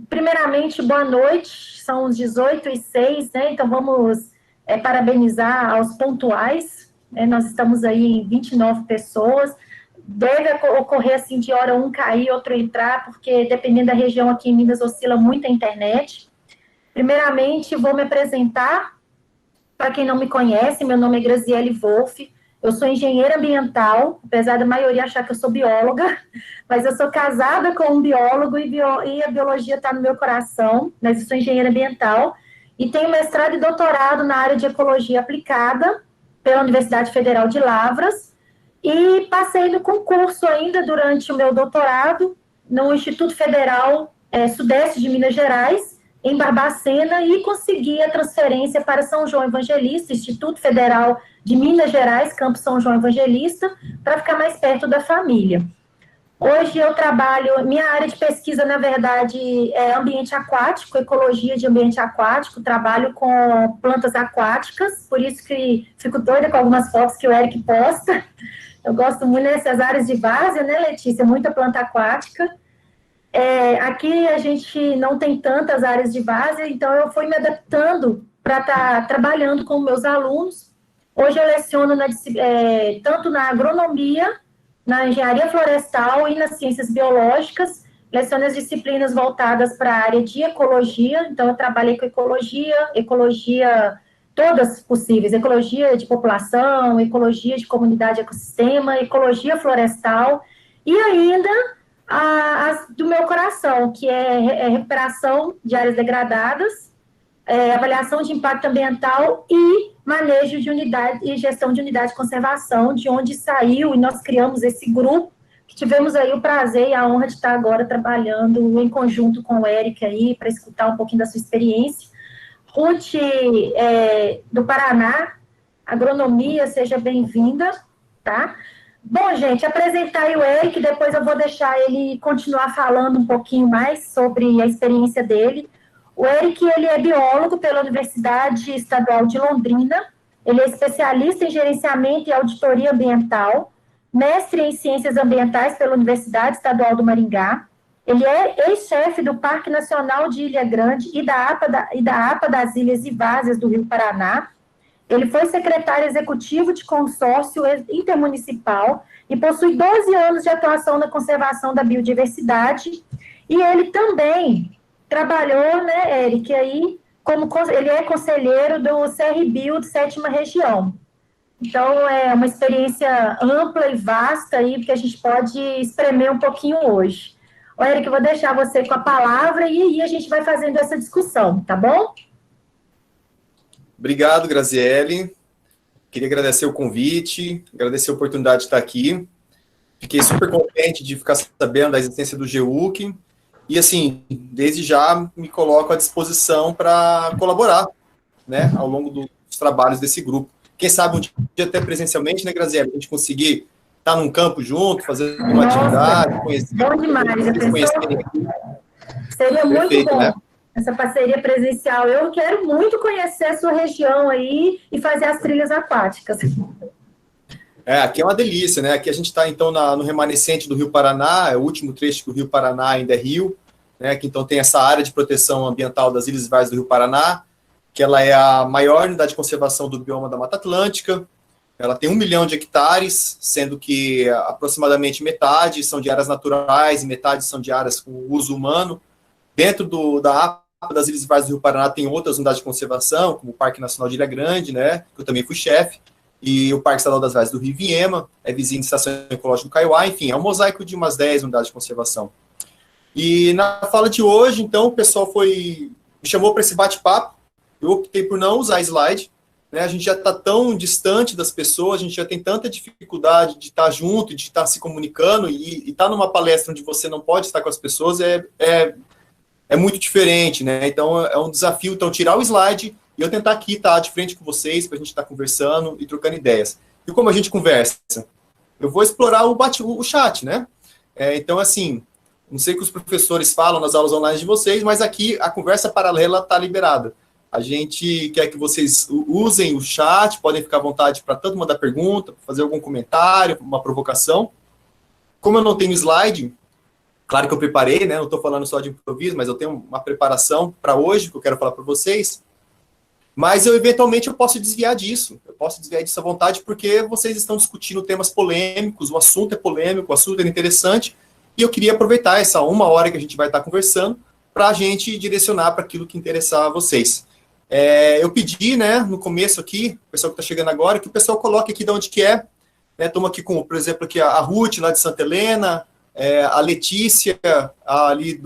Primeiramente, boa noite, são os 18h06, né? Então vamos parabenizar aos pontuais, né? Nós estamos aí em 29 pessoas, deve ocorrer assim de hora um cair, outro entrar, porque dependendo da região aqui em Minas oscila muito a internet. Primeiramente, vou me apresentar, para quem não me conhece, meu nome é Graziele Wolff, eu sou engenheira ambiental, apesar da maioria achar que eu sou bióloga, mas eu sou casada com um biólogo e a biologia está no meu coração, mas eu sou engenheira ambiental e tenho mestrado e doutorado na área de ecologia aplicada pela Universidade Federal de Lavras e passei no concurso ainda durante o meu doutorado no Instituto Federal Sudeste de Minas Gerais, em Barbacena, e consegui a transferência para São João Evangelista, Instituto Federal de Minas Gerais, Campo São João Evangelista, para ficar mais perto da família. Hoje eu trabalho, minha área de pesquisa, na verdade, é ambiente aquático, ecologia de ambiente aquático, trabalho com plantas aquáticas, por isso que fico doida com algumas fotos que o Eric posta. Eu gosto muito dessas áreas de várzea, né, Letícia? Muita planta aquática. Aqui a gente não tem tantas áreas de várzea, então eu fui me adaptando para estar trabalhando com meus alunos. Hoje eu leciono tanto na agronomia, na engenharia florestal e nas ciências biológicas, leciono as disciplinas voltadas para a área de ecologia, então eu trabalhei com ecologia todas possíveis, ecologia de população, ecologia de comunidade e ecossistema, ecologia florestal, e ainda do meu coração, que é recuperação de áreas degradadas, avaliação de impacto ambiental e manejo de unidade e gestão de unidade de conservação, de onde saiu, e nós criamos esse grupo, que tivemos aí o prazer e a honra de estar agora trabalhando em conjunto com o Eric aí, para escutar um pouquinho da sua experiência. Ruth, do Paraná, agronomia, seja bem-vinda, tá? Bom, gente, apresentar aí o Eric, depois eu vou deixar ele continuar falando um pouquinho mais sobre a experiência dele. O Eric, ele é biólogo pela Universidade Estadual de Londrina, ele é especialista em gerenciamento e auditoria ambiental, mestre em ciências ambientais pela Universidade Estadual do Maringá, ele é ex-chefe do Parque Nacional de Ilha Grande e da APA das Ilhas e Várzeas do Rio Paraná. Ele foi secretário executivo de consórcio intermunicipal e possui 12 anos de atuação na conservação da biodiversidade. E ele também trabalhou, né, Eric, aí, ele é conselheiro do CRBio de 7ª Região. Então, é uma experiência ampla e vasta aí, que a gente pode espremer um pouquinho hoje. Ô, Eric, eu vou deixar você com a palavra e aí a gente vai fazendo essa discussão, tá bom? Obrigado, Graziele. Queria agradecer o convite, agradecer a oportunidade de estar aqui. Fiquei super contente de ficar sabendo da existência do GEUC. E, assim, desde já me coloco à disposição para colaborar, né, ao longo dos trabalhos desse grupo. Quem sabe um dia até presencialmente, né, Graziele? A gente conseguir estar num campo junto, fazer uma atividade, conhecer. Bom demais, a pessoa... Seria muito Perfeito, bom, né? Essa parceria presencial. Eu quero muito conhecer a sua região aí e fazer as trilhas aquáticas. Aqui é uma delícia, né? Aqui a gente está, então, no remanescente do Rio Paraná, é o último trecho que o Rio Paraná ainda é rio, né? Que, então, tem essa área de proteção ambiental das Ilhas e Várzeas do Rio Paraná, que ela é a maior unidade de conservação do bioma da Mata Atlântica. Ela tem 1 milhão de hectares, sendo que aproximadamente metade são de áreas naturais e metade são de áreas com uso humano. Dentro da APA das Ilhas e Várzeas do Rio Paraná tem outras unidades de conservação, como o Parque Nacional de Ilha Grande, né, que eu também fui chefe, e o Parque Estadual das Várzeas do Rio Viema, é vizinho da Estação Ecológica do Kaiowá, enfim, é um mosaico de umas 10 unidades de conservação. E na fala de hoje, então, o pessoal me chamou para esse bate-papo, eu optei por não usar slide, né, a gente já está tão distante das pessoas, a gente já tem tanta dificuldade de estar junto, de estar se comunicando, e estar numa palestra onde você não pode estar com as pessoas é muito diferente, né? Então, é um desafio, então, tirar o slide e eu tentar aqui estar de frente com vocês, para a gente estar conversando e trocando ideias. E como a gente conversa? Eu vou explorar o chat, né? Então, assim, não sei o que os professores falam nas aulas online de vocês, mas aqui a conversa paralela está liberada. A gente quer que vocês usem o chat, podem ficar à vontade para tanto mandar pergunta, fazer algum comentário, uma provocação. Como eu não tenho slide, Claro que eu preparei, né? Não estou falando só de improviso, mas eu tenho uma preparação para hoje que eu quero falar para vocês. Mas eu, eventualmente, eu posso desviar disso. Eu posso desviar disso à vontade, porque vocês estão discutindo temas polêmicos, o assunto é polêmico, o assunto é interessante, e eu queria aproveitar essa 1 hora que a gente vai estar conversando para a gente direcionar para aquilo que interessar a vocês. Eu pedi, né, no começo aqui, o pessoal que está chegando agora, que o pessoal coloque aqui de onde que é. Estamos aqui com, por exemplo, aqui a Ruth, lá de Santa Helena, a Letícia, ali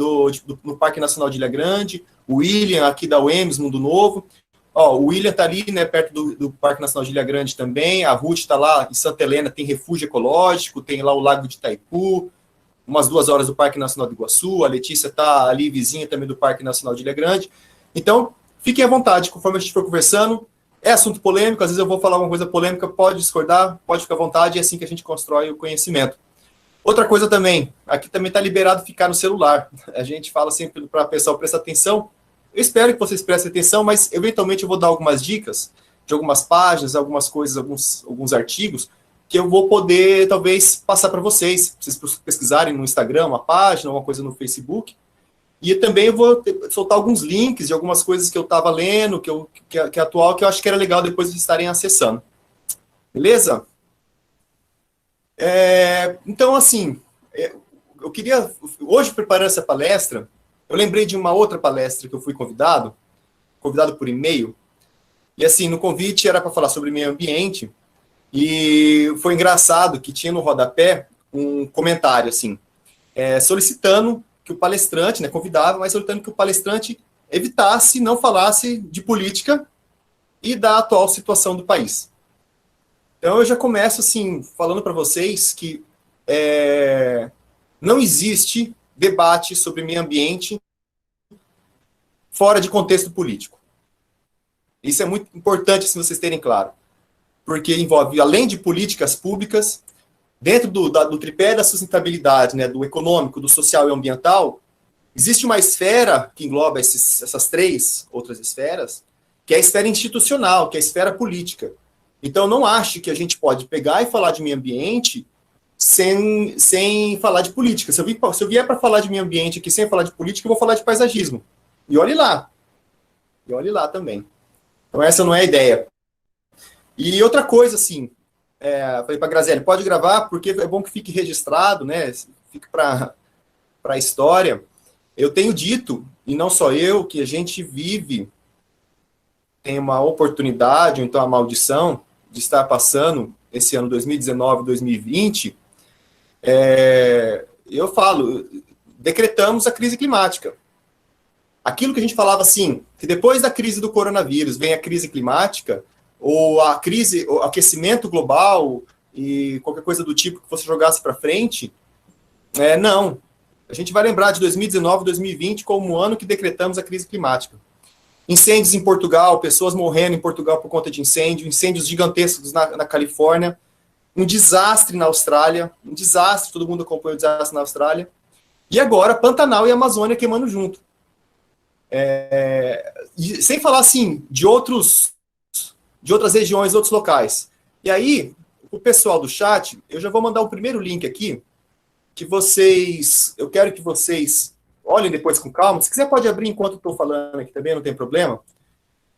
no Parque Nacional de Ilha Grande, o William, aqui da UEMS, Mundo Novo. Ó, o William está ali, né, perto do Parque Nacional de Ilha Grande também, a Ruth está lá em Santa Helena, tem refúgio ecológico, tem lá o Lago de Itaipu, umas 2 horas do Parque Nacional do Iguaçu, a Letícia está ali vizinha também do Parque Nacional de Ilha Grande. Então, fiquem à vontade, conforme a gente for conversando. É assunto polêmico, às vezes eu vou falar alguma coisa polêmica, pode discordar, pode ficar à vontade, é assim que a gente constrói o conhecimento. Outra coisa também, aqui também está liberado ficar no celular. A gente fala sempre para o pessoal prestar atenção. Eu espero que vocês prestem atenção, mas eventualmente eu vou dar algumas dicas de algumas páginas, algumas coisas, alguns artigos, que eu vou poder, talvez, passar para vocês. Vocês pesquisarem no Instagram, uma página, uma coisa no Facebook. E também eu vou soltar alguns links de algumas coisas que eu estava lendo, que é atual, que eu acho que era legal depois vocês estarem acessando. Beleza? Então, assim, eu queria, hoje, preparando essa palestra, eu lembrei de uma outra palestra que eu fui convidado por e-mail, e assim, no convite era para falar sobre meio ambiente, e foi engraçado que tinha no rodapé um comentário, assim, solicitando que o palestrante, né, convidava, mas solicitando que o palestrante evitasse, não falasse de política e da atual situação do país. Então, eu já começo, assim, falando para vocês que não existe debate sobre meio ambiente fora de contexto político. Isso é muito importante, se vocês terem claro, porque envolve, além de políticas públicas, dentro do tripé da sustentabilidade, né, do econômico, do social e ambiental, existe uma esfera que engloba essas 3 outras esferas, que é a esfera institucional, que é a esfera política. Então, não ache que a gente pode pegar e falar de meio ambiente sem falar de política. Se eu vier para falar de meio ambiente aqui sem falar de política, eu vou falar de paisagismo. E olhe lá. E olhe lá também. Então, essa não é a ideia. E outra coisa, assim, falei para a Graziele, pode gravar, porque é bom que fique registrado, né? Fique para a história. Eu tenho dito, e não só eu, que a gente tem uma oportunidade, ou então a maldição, de estar passando esse ano 2019, 2020, eu falo, decretamos a crise climática. Aquilo que a gente falava assim, que depois da crise do coronavírus vem a crise climática, ou a crise, o aquecimento global, e qualquer coisa do tipo que você jogasse para frente, não. A gente vai lembrar de 2019, 2020 como o ano que decretamos a crise climática. Incêndios em Portugal, pessoas morrendo em Portugal por conta de incêndio, incêndios gigantescos na Califórnia, um desastre na Austrália, um desastre, todo mundo acompanha o desastre na Austrália, e agora Pantanal e Amazônia queimando junto. E sem falar, assim, de outras regiões, outros locais. E aí, o pessoal do chat, eu já vou mandar o primeiro link aqui, eu quero que vocês olhem depois com calma. Se quiser, pode abrir enquanto eu estou falando aqui também, não tem problema.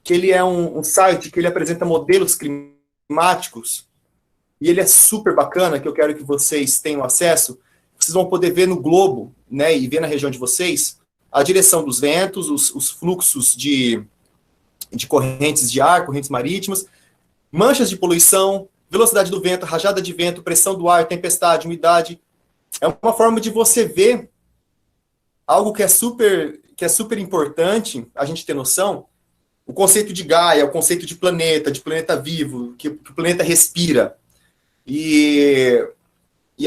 Que ele é um site que ele apresenta modelos climáticos, e ele é super bacana, que eu quero que vocês tenham acesso. Vocês vão poder ver no globo, né, e ver na região de vocês, a direção dos ventos, os fluxos de correntes de ar, correntes marítimas, manchas de poluição, velocidade do vento, rajada de vento, pressão do ar, tempestade, umidade. É uma forma de você ver algo que é super importante a gente ter noção, o conceito de Gaia, o conceito de planeta vivo, que o planeta respira. E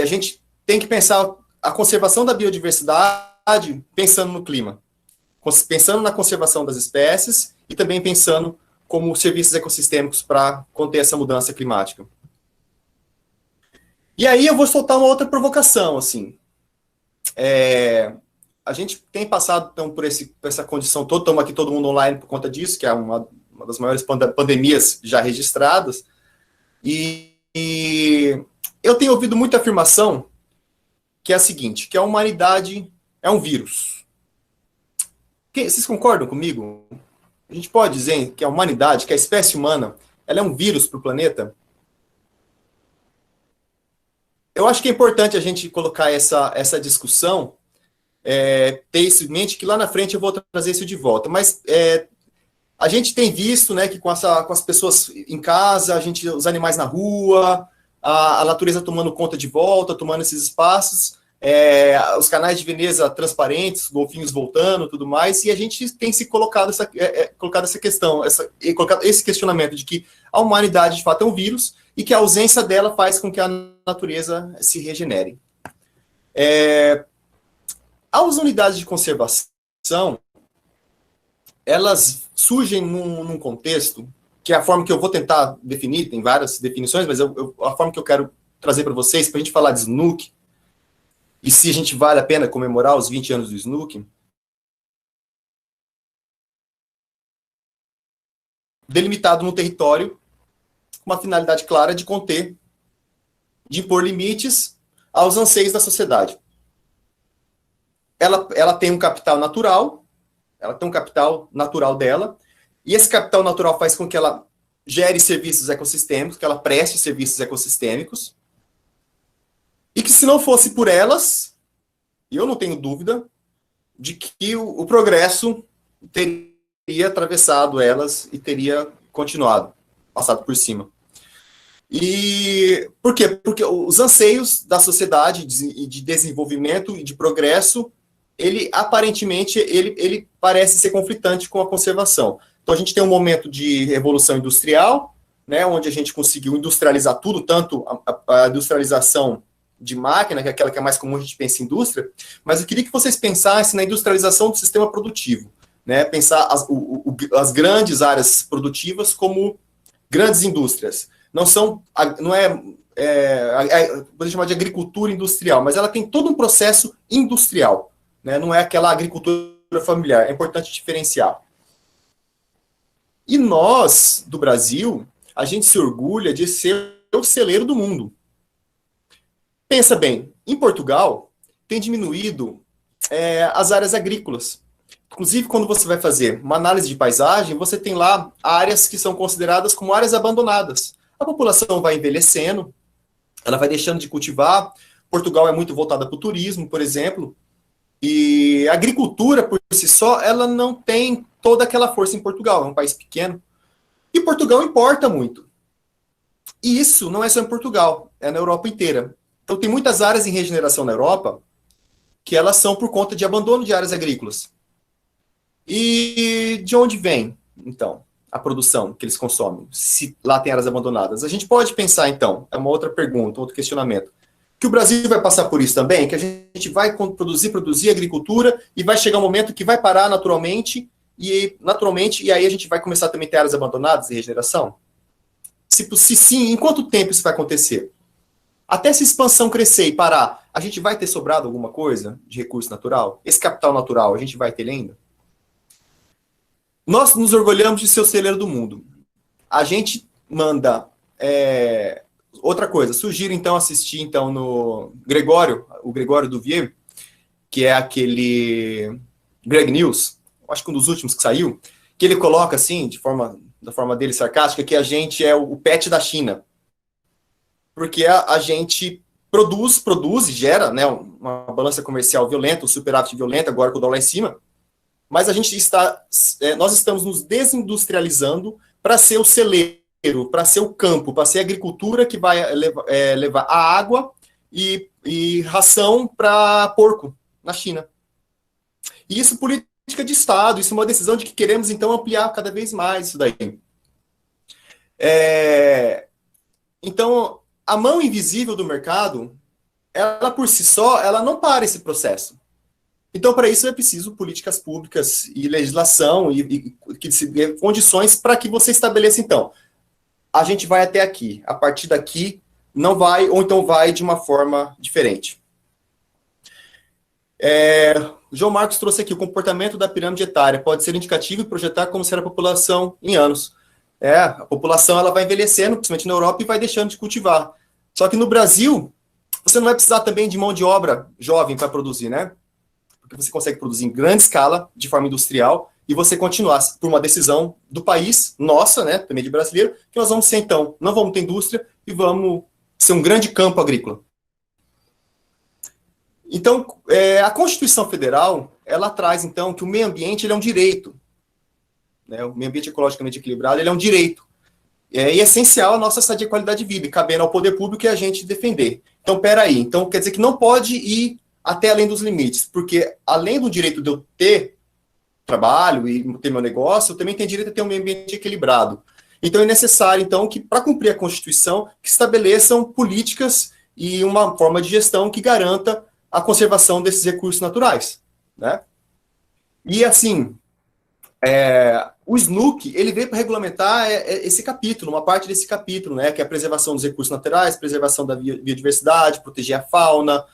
a gente tem que pensar a conservação da biodiversidade pensando no clima, pensando na conservação das espécies e também pensando como serviços ecossistêmicos para conter essa mudança climática. E aí eu vou soltar uma outra provocação, assim. A gente tem passado então, por essa condição toda, estamos aqui todo mundo online por conta disso, que é uma das maiores pandemias já registradas, e eu tenho ouvido muita afirmação que é a seguinte, que a humanidade é um vírus. Vocês concordam comigo? A gente pode dizer que a humanidade, que a espécie humana, ela é um vírus para o planeta? Eu acho que é importante a gente colocar essa discussão, ter isso em mente, que lá na frente eu vou trazer isso de volta. Mas a gente tem visto, né, que com as pessoas em casa, os animais na rua, a natureza tomando conta de volta, tomando esses espaços, os canais de Veneza transparentes, golfinhos voltando, tudo mais, e a gente tem se colocado essa questão, colocado esse questionamento de que a humanidade, de fato, é um vírus, e que a ausência dela faz com que a natureza se regenere. As unidades de conservação, elas surgem num contexto, que é a forma que eu vou tentar definir, tem várias definições, mas a forma que eu quero trazer para vocês, para a gente falar de SNUC, e se a gente vale a pena comemorar os 20 anos do SNUC, delimitado no território, com uma finalidade clara de conter, de impor limites aos anseios da sociedade. Ela tem um capital natural, dela, e esse capital natural faz com que ela gere serviços ecossistêmicos, que ela preste serviços ecossistêmicos, e que se não fosse por elas, eu não tenho dúvida de que o progresso teria atravessado elas e teria continuado, passado por cima. E por quê? Porque os anseios da sociedade de desenvolvimento e de progresso, ele aparentemente ele parece ser conflitante com a conservação. Então a gente tem um momento de revolução industrial, né, onde a gente conseguiu industrializar tudo, tanto a industrialização de máquina, que é aquela que é mais comum a gente pensa em indústria, mas eu queria que vocês pensassem na industrialização do sistema produtivo, né, pensar as grandes áreas produtivas como grandes indústrias. Podemos chamar de agricultura industrial, mas ela tem todo um processo industrial, né? Não é aquela agricultura familiar, é importante diferenciar. E nós, do Brasil, a gente se orgulha de ser o celeiro do mundo. Pensa bem, em Portugal, tem diminuído as áreas agrícolas. Inclusive, quando você vai fazer uma análise de paisagem, você tem lá áreas que são consideradas como áreas abandonadas. A população vai envelhecendo, ela vai deixando de cultivar. Portugal é muito voltada para o turismo, por exemplo, e a agricultura, por si só, ela não tem toda aquela força em Portugal, é um país pequeno. E Portugal importa muito. E isso não é só em Portugal, é na Europa inteira. Então, tem muitas áreas em regeneração na Europa que elas são por conta de abandono de áreas agrícolas. E de onde vem, então, a produção que eles consomem, se lá tem áreas abandonadas? A gente pode pensar, então, é uma outra pergunta, outro questionamento, que o Brasil vai passar por isso também, que a gente vai produzir agricultura e vai chegar um momento que vai parar naturalmente, e aí a gente vai começar a também ter áreas abandonadas em regeneração? Se sim, em quanto tempo isso vai acontecer? Até essa expansão crescer e parar, a gente vai ter sobrado alguma coisa de recurso natural? Esse capital natural, a gente vai ter ele ainda? Nós nos orgulhamos de ser o celeiro do mundo. A gente manda... outra coisa, sugiro então assistir então no o Gregório Duvier, que é aquele Greg News, acho que um dos últimos que saiu, que ele coloca assim, da forma dele sarcástica, que a gente é o pet da China. Porque a gente produz e gera, né, uma balança comercial violenta, um superávit violento, agora com o dólar lá em cima, mas nós estamos nos desindustrializando para ser o celeiro, para ser o campo, para ser a agricultura que vai levar a água e ração para porco na China. E isso é política de Estado, isso é uma decisão de que queremos, então, ampliar cada vez mais isso daí. Então, a mão invisível do mercado, ela por si só, ela não para esse processo. Então, para isso é preciso políticas públicas e legislação e que se dê condições para que você estabeleça, então, a gente vai até aqui, a partir daqui não vai, ou então vai de uma forma diferente. O João Marcos trouxe aqui, o comportamento da pirâmide etária pode ser indicativo e projetar como será a população em anos. A população ela vai envelhecendo, principalmente na Europa, e vai deixando de cultivar. Só que no Brasil, Você não vai precisar também de mão de obra jovem para produzir, né? Porque você consegue produzir em grande escala, de forma industrial, e você continuar por uma decisão do país, nossa, né, também de brasileiro, que nós vamos ser, então, não vamos ter indústria e vamos ser um grande campo agrícola. Então, a Constituição Federal, ela traz, então, que o meio ambiente ele é um direito. Né? O meio ambiente ecologicamente equilibrado ele é um direito. E é essencial a nossa sadia qualidade de vida, e cabendo ao poder público e a gente defender. Então, peraí. Então, quer dizer que não pode ir até além dos limites, porque além do direito de eu ter trabalho e ter meu negócio, eu também tenho direito a ter um meio ambiente equilibrado. Então, é necessário, então, que para cumprir a Constituição, que estabeleçam políticas e uma forma de gestão que garanta a conservação desses recursos naturais, né? E, assim, o SNUC, ele veio para regulamentar esse capítulo, uma parte desse capítulo, né, que é a preservação dos recursos naturais, preservação da biodiversidade, proteger a fauna,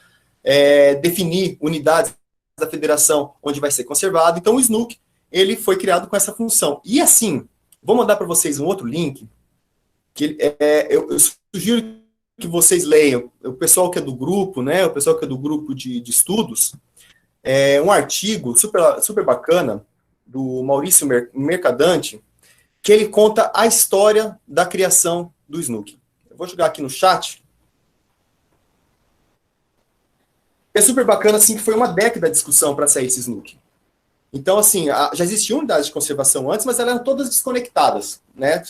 definir unidades da federação onde vai ser conservado. Então, o SNUC, ele foi criado com essa função. E, assim, vou mandar para vocês um outro link, que eu sugiro que vocês leiam, o pessoal que é do grupo, né, o pessoal que é do grupo de estudos, um artigo super bacana, do Maurício Mercadante, que ele conta a história da criação do SNUC. Eu vou jogar aqui no chat. É super bacana, assim, que foi uma década de discussão para sair esse SNUC. Então, assim, já existiam unidades de conservação antes, mas elas eram todas desconectadas, né?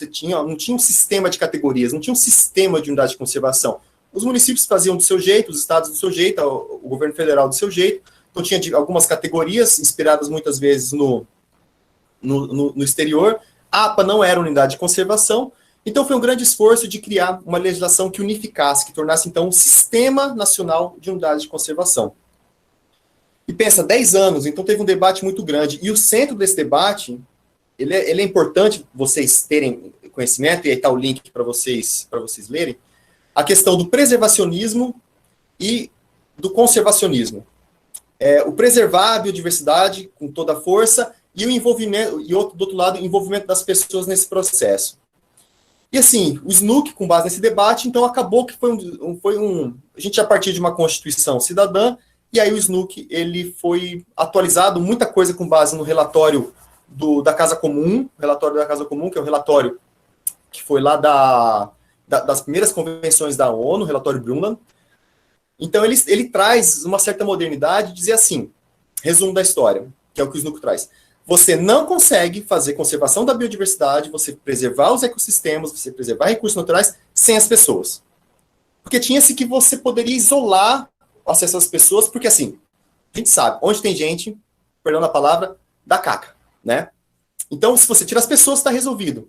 Não tinha um sistema de categorias, não tinha um sistema de unidade de conservação. Os municípios faziam do seu jeito, os estados do seu jeito, o governo federal do seu jeito. Então, tinha algumas categorias, inspiradas muitas vezes no exterior. A APA não era unidade de conservação, então foi um grande esforço de criar uma legislação que unificasse, que tornasse, então, um sistema nacional de unidade de conservação. E pensa, 10 anos, então teve um debate muito grande. E o centro desse debate, ele é importante vocês terem conhecimento, e aí está o link para vocês lerem, a questão do preservacionismo e do conservacionismo. O preservar a biodiversidade com toda a força e o envolvimento, e do outro lado, o envolvimento das pessoas nesse processo. E assim, o SNUC, com base nesse debate, então acabou que a gente, a partir de uma Constituição cidadã, e aí o SNUC, ele foi atualizado, muita coisa com base no relatório da Casa Comum, que é o relatório que foi lá das primeiras convenções da ONU, o relatório Brundtland. Então ele traz uma certa modernidade, dizer assim, resumo da história, que é o que o SNUC traz. Você não consegue fazer conservação da biodiversidade, você preservar os ecossistemas, você preservar recursos naturais sem as pessoas. Porque tinha-se que você poderia isolar o acesso às pessoas, porque assim, a gente sabe, onde tem gente, perdão a palavra, dá caca, né? Então, se você tira as pessoas, está resolvido.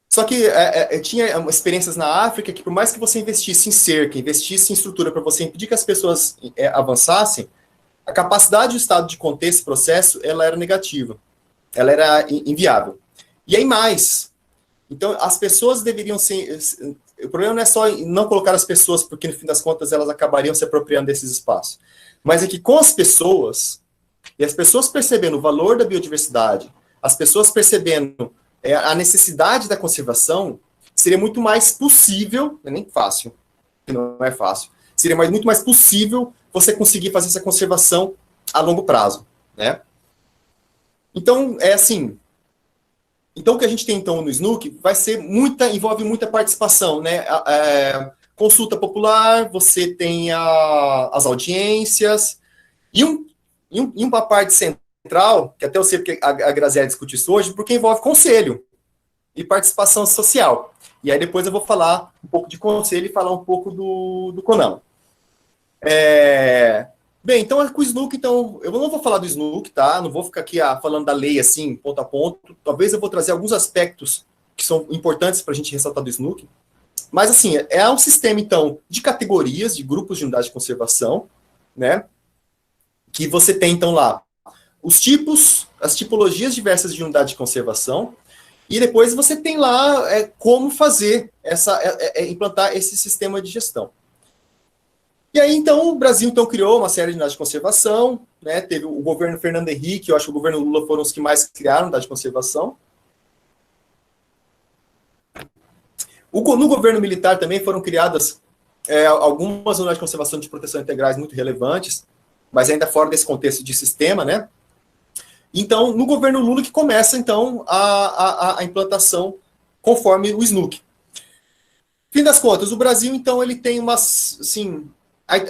Só que tinha experiências na África que, por mais que você investisse em cerca, investisse em estrutura para você impedir que as pessoas avançassem, a capacidade do Estado de conter esse processo, ela era negativa. Ela era inviável. E aí mais. Então, as pessoas deveriam ser... O problema não é só não colocar as pessoas, porque, no fim das contas, elas acabariam se apropriando desses espaços. Mas é que com as pessoas, e as pessoas percebendo o valor da biodiversidade, as pessoas percebendo a necessidade da conservação, seria muito mais possível, não é nem fácil, não é fácil, seria muito mais possível você conseguir fazer essa conservação a longo prazo, né? Então, assim... Então, o que a gente tem, então, no SNUC envolve muita participação, né? Consulta popular, você tem as audiências, e uma parte central, que até eu sei porque a Graziella discutiu isso hoje, porque envolve conselho e participação social. E aí depois eu vou falar um pouco de conselho e falar um pouco do CONAMA. Bem, então com o SNUC, então, eu não vou falar do SNUC, tá? Não vou ficar aqui falando da lei assim, ponto a ponto. Talvez eu vou trazer alguns aspectos que são importantes para a gente ressaltar do SNUC. Mas, assim, é um sistema, então, de categorias, de grupos de unidade de conservação, né? Que você tem, então, lá os tipos, as tipologias diversas de unidade de conservação, e depois você tem lá como fazer implantar esse sistema de gestão. E aí, então, o Brasil então, criou uma série de unidades de conservação, né? Teve o governo Fernando Henrique, eu acho que o governo Lula foram os que mais criaram unidade de conservação. No governo militar também foram criadas algumas unidades de conservação de proteção integrais muito relevantes, mas ainda fora desse contexto de sistema, né? Então, no governo Lula que começa, então, a implantação conforme o SNUC. Fim das contas, o Brasil, então, ele tem umas, assim,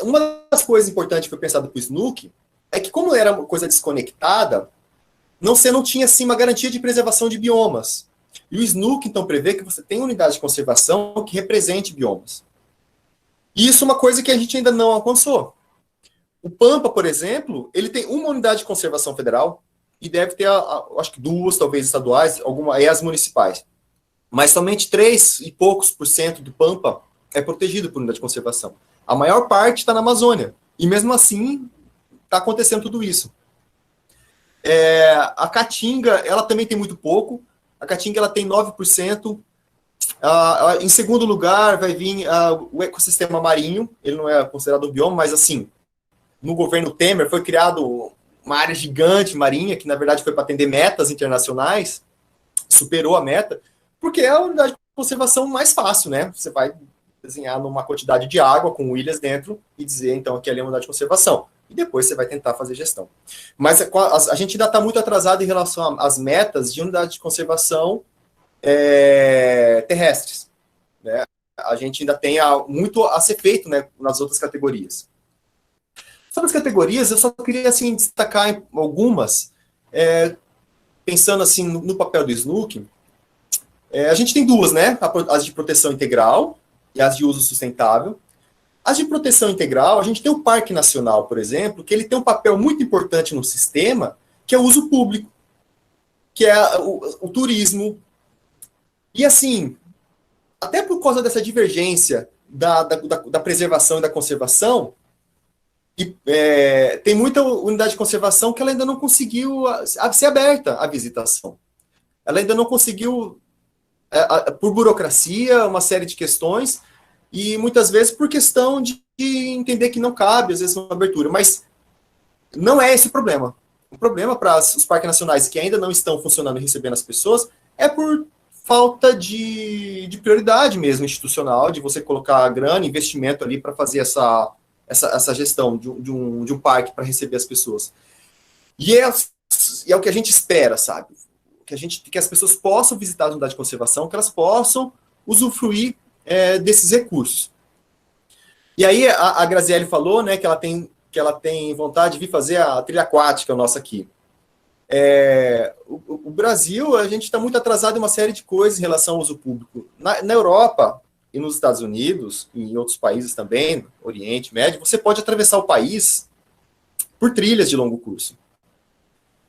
uma das coisas importantes que foi pensada para o SNUC é que, como era uma coisa desconectada, você não tinha, assim, uma garantia de preservação de biomas. E o SNUC, então, prevê que você tem unidade de conservação que represente biomas. E isso é uma coisa que a gente ainda não alcançou. O Pampa, por exemplo, ele tem uma unidade de conservação federal e deve ter, acho que 2, talvez, estaduais, e as municipais. Mas somente 3 e poucos por cento do Pampa é protegido por unidade de conservação. A maior parte está na Amazônia. E mesmo assim, está acontecendo tudo isso. A Caatinga, ela também tem muito pouco. A Caatinga, ela tem 9%. Em segundo lugar, vai vir o ecossistema marinho. Ele não é considerado um bioma, mas assim, no governo Temer foi criado uma área gigante marinha, que na verdade foi para atender metas internacionais, superou a meta, porque é a unidade de conservação mais fácil, né? Você vai desenhar numa quantidade de água com ilhas dentro e dizer, então, que ali é uma unidade de conservação. E depois você vai tentar fazer gestão. Mas a gente ainda está muito atrasado em relação às metas de unidade de conservação terrestres. Né? A gente ainda tem muito a ser feito, né, nas outras categorias. Sobre as categorias, eu só queria assim, destacar algumas, pensando assim, no papel do SNUC. A gente tem 2, né? As de proteção integral e as de uso sustentável. As de proteção integral, a gente tem o Parque Nacional, por exemplo, que ele tem um papel muito importante no sistema, que é o uso público, que é o turismo. E assim, até por causa dessa divergência da preservação e da conservação, tem muita unidade de conservação que ela ainda não conseguiu ser aberta à visitação. Ela ainda não conseguiu, por burocracia, uma série de questões, e muitas vezes por questão de entender que não cabe, às vezes, uma abertura. Mas não é esse o problema. O problema para os parques nacionais que ainda não estão funcionando e recebendo as pessoas é por falta de prioridade mesmo institucional, de você colocar grana, investimento ali para fazer essa gestão de um parque para receber as pessoas. E é o que a gente espera, sabe? Que as pessoas possam visitar a unidade de conservação, que elas possam usufruir desses recursos. E aí a Graziele falou, né, que ela tem vontade de vir fazer a trilha aquática nossa aqui. O Brasil, a gente está muito atrasado em uma série de coisas em relação ao uso público. Na Europa e nos Estados Unidos, e em outros países também, Oriente Médio, você pode atravessar o país por trilhas de longo curso.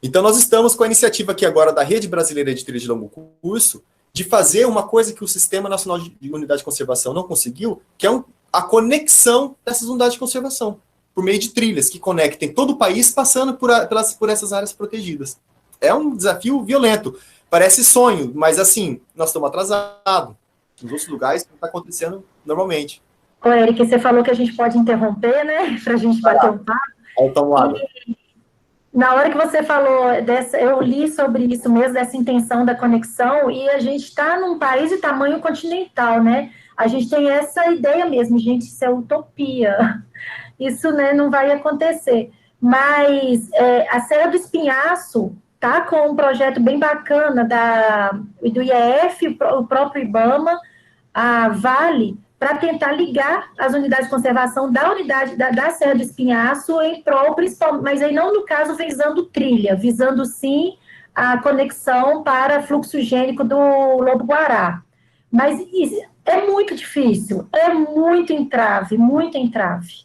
Então, nós estamos com a iniciativa aqui agora da Rede Brasileira de Trilhas de Longo Curso, de fazer uma coisa que o Sistema Nacional de Unidade de Conservação não conseguiu, que é a conexão dessas unidades de conservação, por meio de trilhas que conectem todo o país passando por essas áreas protegidas. É um desafio violento. Parece sonho, mas assim, nós estamos atrasados. Nos outros lugares não está acontecendo normalmente. Ô, Eric, você falou que a gente pode interromper, né? Para a gente bater um papo. Então, na hora que você falou eu li sobre isso mesmo, dessa intenção da conexão, e a gente está num país de tamanho continental, né? A gente tem essa ideia mesmo, gente, isso é utopia. Isso, né, não vai acontecer. Mas a Serra do Espinhaço tá com um projeto bem bacana do IEF, o próprio IBAMA, a Vale, para tentar ligar as unidades de conservação da unidade da Serra do Espinhaço em prol, mas aí não no caso visando trilha, visando sim a conexão para fluxo higiênico do Lobo-Guará. Mas isso é muito difícil, é muito entrave, muito entrave.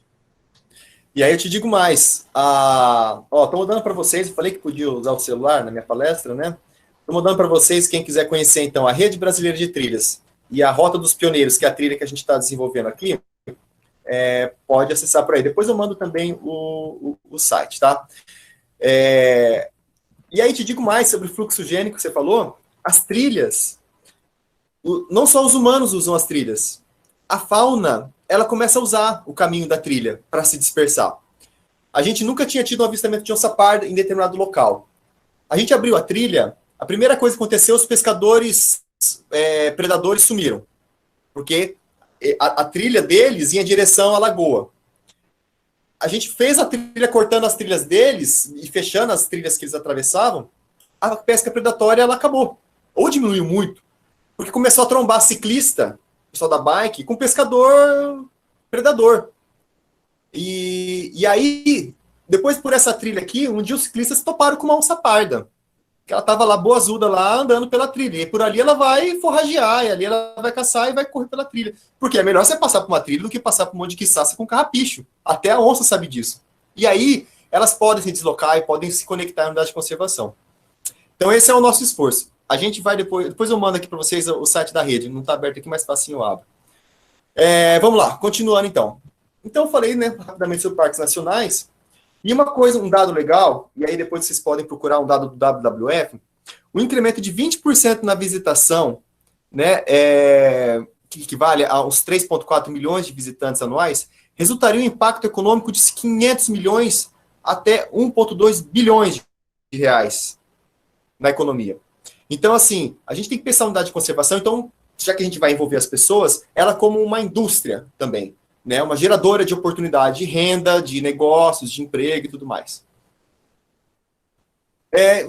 E aí eu te digo mais, estou mandando para vocês, eu falei que podia usar o celular na minha palestra, né? Estou mandando para vocês, quem quiser conhecer, então, a Rede Brasileira de Trilhas e a Rota dos Pioneiros, que é a trilha que a gente está desenvolvendo aqui, pode acessar por aí. Depois eu mando também o site, tá? E aí te digo mais sobre o fluxo higiênico que você falou. As trilhas, não só os humanos usam as trilhas, a fauna, ela começa a usar o caminho da trilha para se dispersar. A gente nunca tinha tido um avistamento de onça parda em determinado local. A gente abriu a trilha, a primeira coisa que aconteceu, os pescadores predadores sumiram. Porque a trilha deles ia em direção à lagoa. A gente fez a trilha cortando as trilhas deles e fechando as trilhas que eles atravessavam, a pesca predatória ela acabou. Ou diminuiu muito, porque começou a trombar ciclista, pessoal da bike, com pescador predador. E aí, depois por essa trilha aqui, um dia os ciclistas toparam com uma onça parda. Que ela estava lá, boazuda, lá, andando pela trilha. E por ali ela vai forragear, e ali ela vai caçar e vai correr pela trilha. Porque é melhor você passar por uma trilha do que passar por um monte de quiçaça com carrapicho. Até a onça sabe disso. E aí, elas podem se deslocar e podem se conectar em unidade de conservação. Então, esse é o nosso esforço. A gente vai depois eu mando aqui para vocês o site da rede. Não está aberto aqui, mais facinho eu abro. Vamos lá, continuando então. Então, eu falei, né, rapidamente sobre parques nacionais. E uma coisa, um dado legal, e aí depois vocês podem procurar um dado do WWF, o incremento de 20% na visitação, né, que equivale a uns 3,4 milhões de visitantes anuais, resultaria em um impacto econômico de 500 milhões até 1,2 bilhões de reais na economia. Então, assim, a gente tem que pensar na unidade de conservação, então, já que a gente vai envolver as pessoas, ela como uma indústria também. Né, uma geradora de oportunidade de renda, de negócios, de emprego e tudo mais.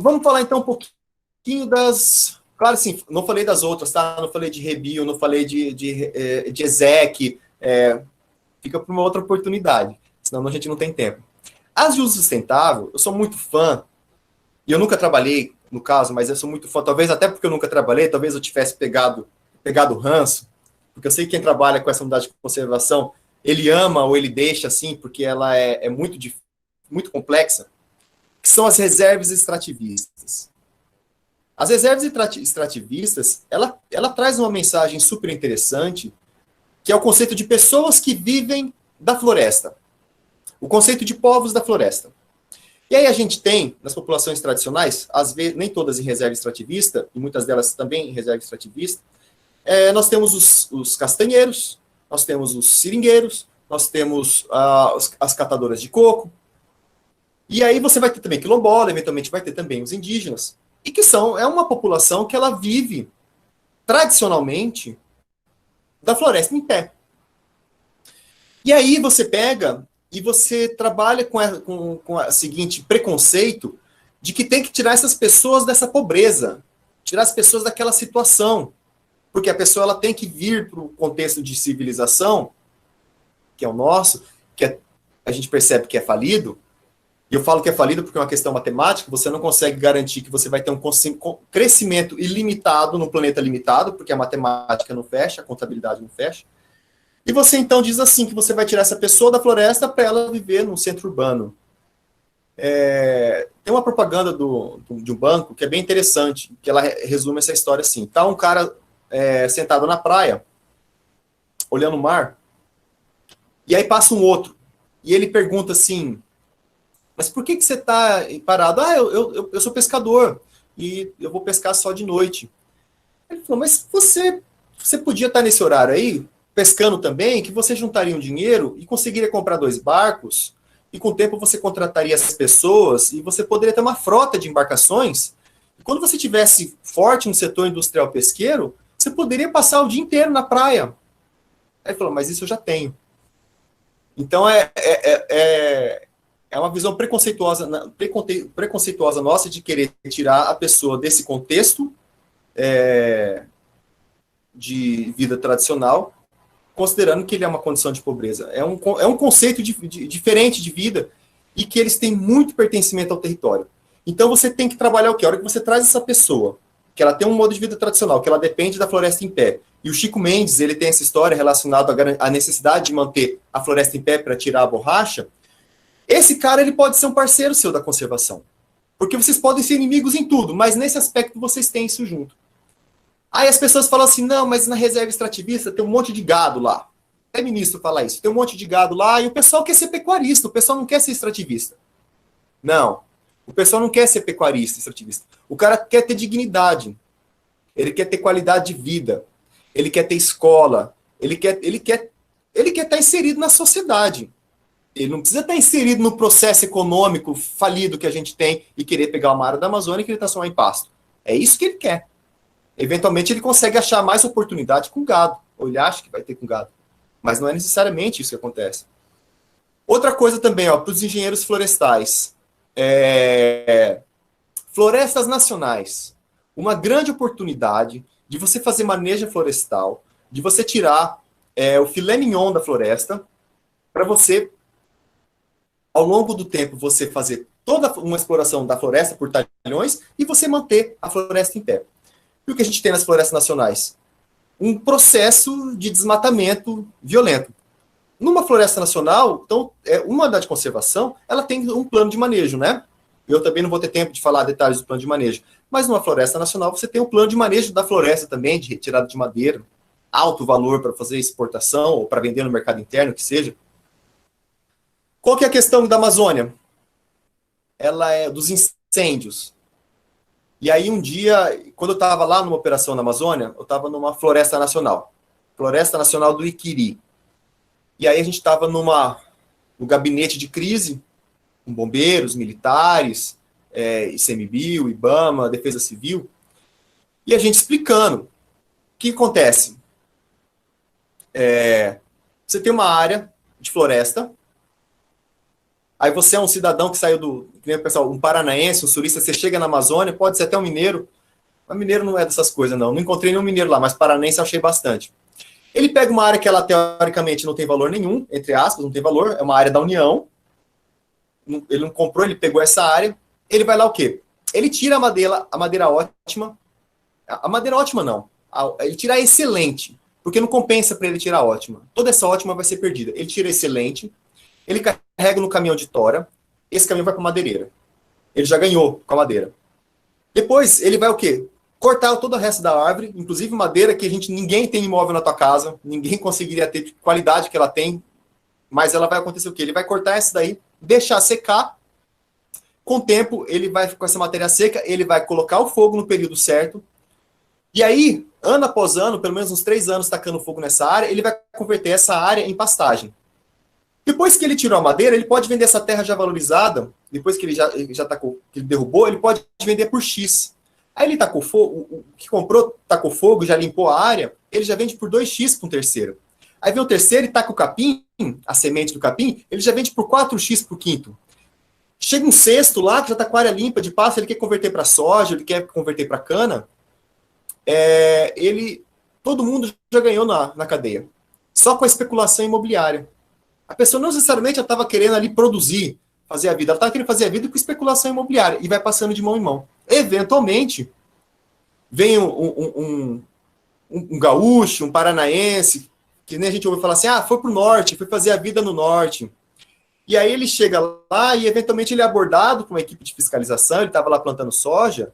Vamos falar então um pouquinho das... Claro, assim, não falei das outras, tá? Não falei de Rebio, não falei de ESEC, fica para uma outra oportunidade, senão a gente não tem tempo. As de uso sustentável, eu sou muito fã, e eu nunca trabalhei, no caso, mas eu sou muito fã, talvez até porque eu nunca trabalhei, talvez eu tivesse pegado ranço, porque eu sei que quem trabalha com essa unidade de conservação, ele ama ou ele deixa assim, porque ela é muito complexa, que são as reservas extrativistas. As reservas extrativistas, ela traz uma mensagem super interessante, que é o conceito de pessoas que vivem da floresta. O conceito de povos da floresta. E aí a gente tem, nas populações tradicionais, às vezes, nem todas em reserva extrativista, e muitas delas também em reserva extrativista, nós temos os castanheiros, nós temos os seringueiros, nós temos as catadoras de coco, e aí você vai ter também quilombola, eventualmente vai ter também os indígenas, e que é uma população que ela vive, tradicionalmente, da floresta em pé. E aí você pega e você trabalha com a seguinte preconceito de que tem que tirar essas pessoas dessa pobreza, tirar as pessoas daquela situação, porque a pessoa ela tem que vir para o contexto de civilização, que é o nosso, a gente percebe que é falido, e eu falo que é falido porque é uma questão matemática, você não consegue garantir que você vai ter um crescimento ilimitado no planeta limitado, porque a matemática não fecha, a contabilidade não fecha, e você então diz assim, que você vai tirar essa pessoa da floresta para ela viver num centro urbano. Tem uma propaganda de um banco que é bem interessante, que ela resume essa história assim, tá um cara sentado na praia, olhando o mar, e aí passa um outro, e ele pergunta assim, mas por que você está parado? Eu sou pescador, e eu vou pescar só de noite. Ele falou, mas você podia estar nesse horário aí, pescando também, que você juntaria um dinheiro e conseguiria comprar 2 barcos, e com o tempo você contrataria as pessoas, e você poderia ter uma frota de embarcações, e quando você tivesse forte no setor industrial pesqueiro, você poderia passar o dia inteiro na praia. Aí ele falou, mas isso eu já tenho. Então, é uma visão preconceituosa nossa de querer tirar a pessoa desse contexto de vida tradicional, considerando que ele é uma condição de pobreza. É um conceito diferente de vida e que eles têm muito pertencimento ao território. Então, você tem que trabalhar o quê? A hora que você traz essa pessoa, que ela tem um modo de vida tradicional, que ela depende da floresta em pé. E o Chico Mendes, ele tem essa história relacionada à necessidade de manter a floresta em pé para tirar a borracha. Esse cara, ele pode ser um parceiro seu da conservação. Porque vocês podem ser inimigos em tudo, mas nesse aspecto vocês têm isso junto. Aí as pessoas falam assim, não, mas na reserva extrativista tem um monte de gado lá. Até ministro fala isso, tem um monte de gado lá, e o pessoal quer ser pecuarista, o pessoal não quer ser extrativista. Não, o pessoal não quer ser pecuarista, extrativista. O cara quer ter dignidade, ele quer ter qualidade de vida, ele quer ter escola, ele quer estar inserido na sociedade. Ele não precisa estar inserido no processo econômico falido que a gente tem e querer pegar uma área da Amazônia e querer transformar em pasto. É isso que ele quer. Eventualmente ele consegue achar mais oportunidade com gado, ou ele acha que vai ter com gado. mas não é necessariamente isso que acontece. Outra coisa também, para os engenheiros florestais. Florestas nacionais. Uma grande oportunidade de você fazer manejo florestal, de você tirar o filé mignon da floresta, para você, ao longo do tempo, você fazer toda uma exploração da floresta por talhões e você manter a floresta em pé. E o que a gente tem nas florestas nacionais? Um processo de desmatamento violento. Numa floresta nacional, então, uma unidade de conservação, ela tem um plano de manejo, né? Eu também não vou ter tempo de falar detalhes do plano de manejo. Mas numa floresta nacional, você tem um plano de manejo da floresta também, de retirada de madeira, alto valor para fazer exportação ou para vender no mercado interno, que seja. Qual que é a questão da Amazônia? Ela é dos incêndios. E aí um dia, quando eu estava lá numa operação na Amazônia, eu estava numa floresta nacional. Floresta Nacional do Iquiri. E aí a gente estava no gabinete de crise, com bombeiros, militares, ICMBio, IBAMA, Defesa Civil, e a gente explicando. O que acontece? Você tem uma área de floresta, aí você é um cidadão que saiu pessoal, um paranaense, um sulista, você chega na Amazônia, pode ser até um mineiro, mas mineiro não é dessas coisas, não. Não encontrei nenhum mineiro lá, mas paranaense eu achei bastante. Ele pega uma área que ela teoricamente não tem valor nenhum, entre aspas, não tem valor, é uma área da União. Ele não comprou, ele pegou essa área, ele vai lá o quê? Ele tira a madeira ótima. A madeira ótima não. Ele tira a excelente, porque não compensa para ele tirar a ótima. Toda essa ótima vai ser perdida. Ele tira a excelente, ele carrega no caminhão de tora, esse caminhão vai para a madeireira. Ele já ganhou com a madeira. Depois, ele vai o quê? Cortar todo o resto da árvore, inclusive madeira que ninguém tem imóvel na tua casa, ninguém conseguiria ter qualidade que ela tem, mas ela vai acontecer o quê? Ele vai cortar essa daí, deixar secar, com o tempo ele vai, com essa matéria seca, ele vai colocar o fogo no período certo, e aí, ano após ano, pelo menos uns 3 anos tacando fogo nessa área, ele vai converter essa área em pastagem. Depois que ele tirou a madeira, ele pode vender essa terra já valorizada, depois que ele já tacou, que ele derrubou, ele pode vender por X. Aí ele tacou fogo, o que comprou, tacou fogo, já limpou a área, ele já vende por 2x para um terceiro. Aí vem o terceiro e taca o capim, a semente do capim, ele já vende por 4x para o quinto. Chega um sexto lá, que já está com a área limpa de pasto, ele quer converter para soja, ele quer converter para cana, todo mundo já ganhou na cadeia. Só com a especulação imobiliária. A pessoa não necessariamente estava querendo ali produzir, fazer a vida, ela estava querendo fazer a vida com especulação imobiliária, e vai passando de mão em mão. Eventualmente, vem um gaúcho, um paranaense, que nem a gente ouve falar assim, foi para o norte, foi fazer a vida no norte. E aí ele chega lá e, eventualmente, ele é abordado com uma equipe de fiscalização, ele estava lá plantando soja,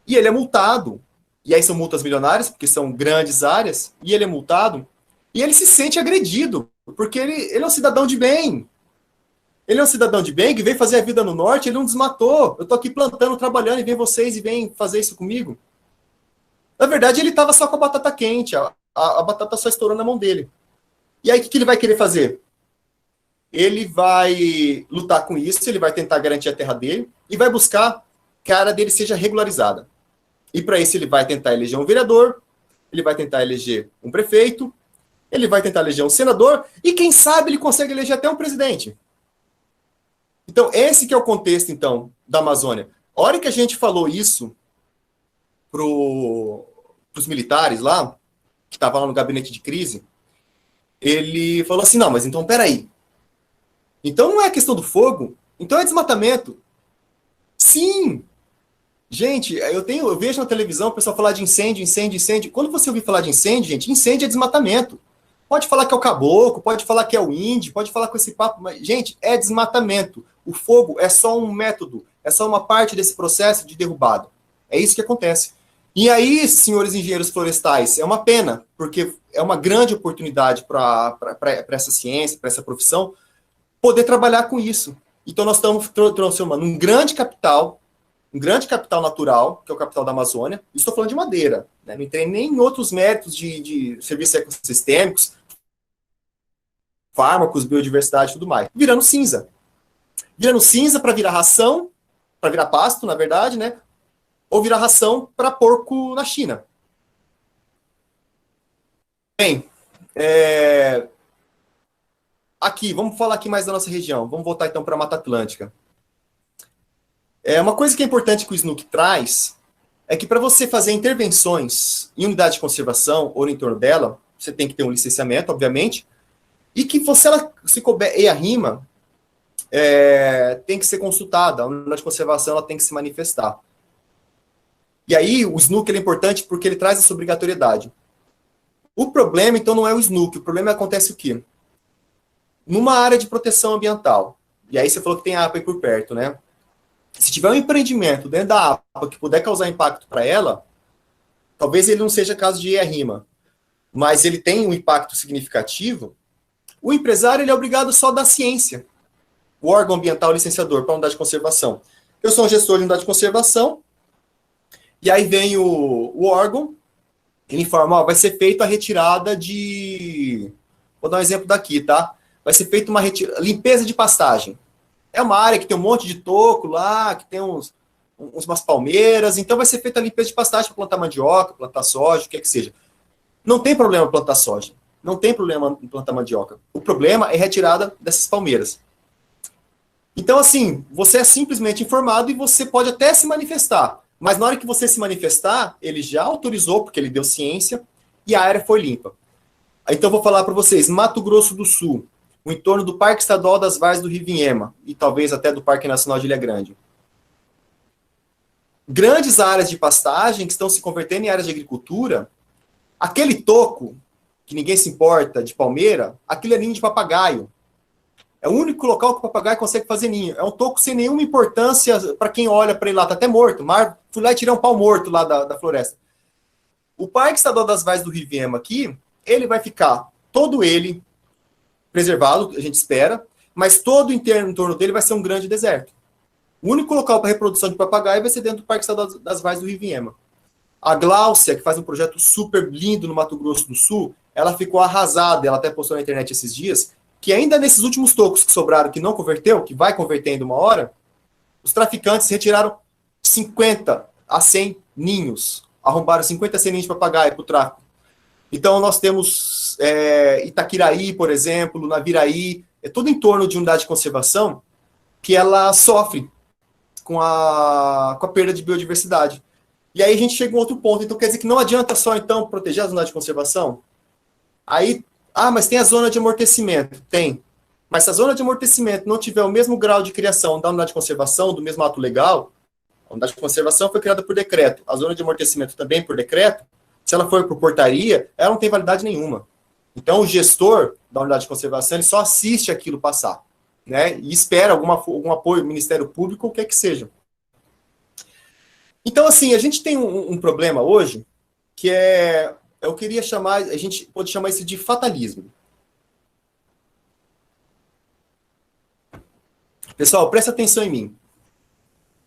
e ele é multado. E aí são multas milionárias, porque são grandes áreas, e ele é multado, e ele se sente agredido, porque ele é um cidadão de bem. Ele é um cidadão de bem que veio fazer a vida no norte, ele não desmatou. Eu estou aqui plantando, trabalhando, e vem vocês e vem fazer isso comigo. Na verdade, ele estava só com a batata quente, a batata só estourou na mão dele. E aí, o que ele vai querer fazer? Ele vai lutar com isso, ele vai tentar garantir a terra dele, e vai buscar que a área dele seja regularizada. E para isso ele vai tentar eleger um vereador, ele vai tentar eleger um prefeito, ele vai tentar eleger um senador, e quem sabe ele consegue eleger até um presidente. Então, esse que é o contexto, então, da Amazônia. A hora que a gente falou isso para os militares lá, que estavam lá no gabinete de crise, ele falou assim, não, mas então, peraí. Então não é questão do fogo, então é desmatamento. Sim! Gente, eu vejo na televisão o pessoal falar de incêndio. Quando você ouvir falar de incêndio, gente, incêndio é desmatamento. Pode falar que é o caboclo, pode falar que é o índio, pode falar com esse papo, mas, gente, é desmatamento. O fogo é só um método, é só uma parte desse processo de derrubado. É isso que acontece. E aí, senhores engenheiros florestais, é uma pena, porque é uma grande oportunidade para essa ciência, para essa profissão, poder trabalhar com isso. Então, nós estamos transformando um grande capital natural, que é o capital da Amazônia. Estou falando de madeira, né? Não entrei nem em outros méritos de serviços ecossistêmicos, fármacos, biodiversidade e tudo mais. Virando cinza. Virando cinza para virar ração, para virar pasto, na verdade, né? Ou virar ração para porco na China. Bem, aqui, vamos falar aqui mais da nossa região. Vamos voltar então para a Mata Atlântica. Uma coisa que é importante que o SNUC traz é que para você fazer intervenções em unidade de conservação ou no entorno dela, você tem que ter um licenciamento, obviamente, e que se couber EIA-RIMA, tem que ser consultada, a unidade de conservação ela tem que se manifestar. E aí o SNUC é importante porque ele traz essa obrigatoriedade. O problema, então, não é o SNUC, o problema acontece o quê? Numa área de proteção ambiental, e aí você falou que tem APA aí por perto, né? Se tiver um empreendimento dentro da APA que puder causar impacto para ela, talvez ele não seja caso de EIA-RIMA, mas ele tem um impacto significativo, o empresário ele é obrigado só da ciência, o órgão ambiental licenciador para a unidade de conservação. Eu sou um gestor de unidade de conservação, e aí vem o órgão, ele informa, vai ser feita a retirada de... Vou dar um exemplo daqui, tá? Vai ser feita uma limpeza de pastagem. É uma área que tem um monte de toco lá, que tem umas palmeiras, então vai ser feita a limpeza de pastagem para plantar mandioca, plantar soja, o que é que seja. Não tem problema plantar soja, não tem problema em plantar mandioca. O problema é retirada dessas palmeiras. Então, assim, você é simplesmente informado e você pode até se manifestar, mas na hora que você se manifestar, ele já autorizou, porque ele deu ciência, e a área foi limpa. Então, eu vou falar para vocês, Mato Grosso do Sul, o entorno do Parque Estadual das Várzeas do Rio Vinhema, e talvez até do Parque Nacional de Ilha Grande. Grandes áreas de pastagem que estão se convertendo em áreas de agricultura, aquele toco, que ninguém se importa, de palmeira, aquilo é ninho de papagaio. É o único local que o papagaio consegue fazer ninho. É um toco sem nenhuma importância para quem olha para ele lá, está até morto. Mas fui lá e tirei um pau morto lá da floresta. O Parque Estadual das Várzeas do Rio Vinhema aqui, ele vai ficar todo ele preservado, a gente espera, mas todo o entorno dele vai ser um grande deserto. O único local para reprodução de papagaio vai ser dentro do Parque Estadual das Várzeas do Rio Vinhema. A Gláucia, que faz um projeto super lindo no Mato Grosso do Sul, ela ficou arrasada, ela até postou na internet esses dias, que ainda nesses últimos tocos que sobraram, que não converteu, que vai convertendo uma hora, os traficantes retiraram 50 a 100 ninhos, arrombaram 50 a 100 ninhos de papagaio para o tráfico. Então, nós temos Itaquiraí, por exemplo, Naviraí, todo em torno de unidade de conservação que ela sofre com a perda de biodiversidade. E aí a gente chega a um outro ponto. Então, quer dizer que não adianta só, então, proteger as unidades de conservação? Aí, mas tem a zona de amortecimento. Tem. Mas se a zona de amortecimento não tiver o mesmo grau de criação da unidade de conservação, do mesmo ato legal, a unidade de conservação foi criada por decreto. A zona de amortecimento também por decreto. Se ela for por portaria, ela não tem validade nenhuma. Então, o gestor da unidade de conservação, ele só assiste aquilo passar, né? E espera algum apoio do Ministério Público, ou o que é que seja. Então, assim, a gente tem um problema hoje, que eu queria chamar, a gente pode chamar isso de fatalismo. Pessoal, presta atenção em mim.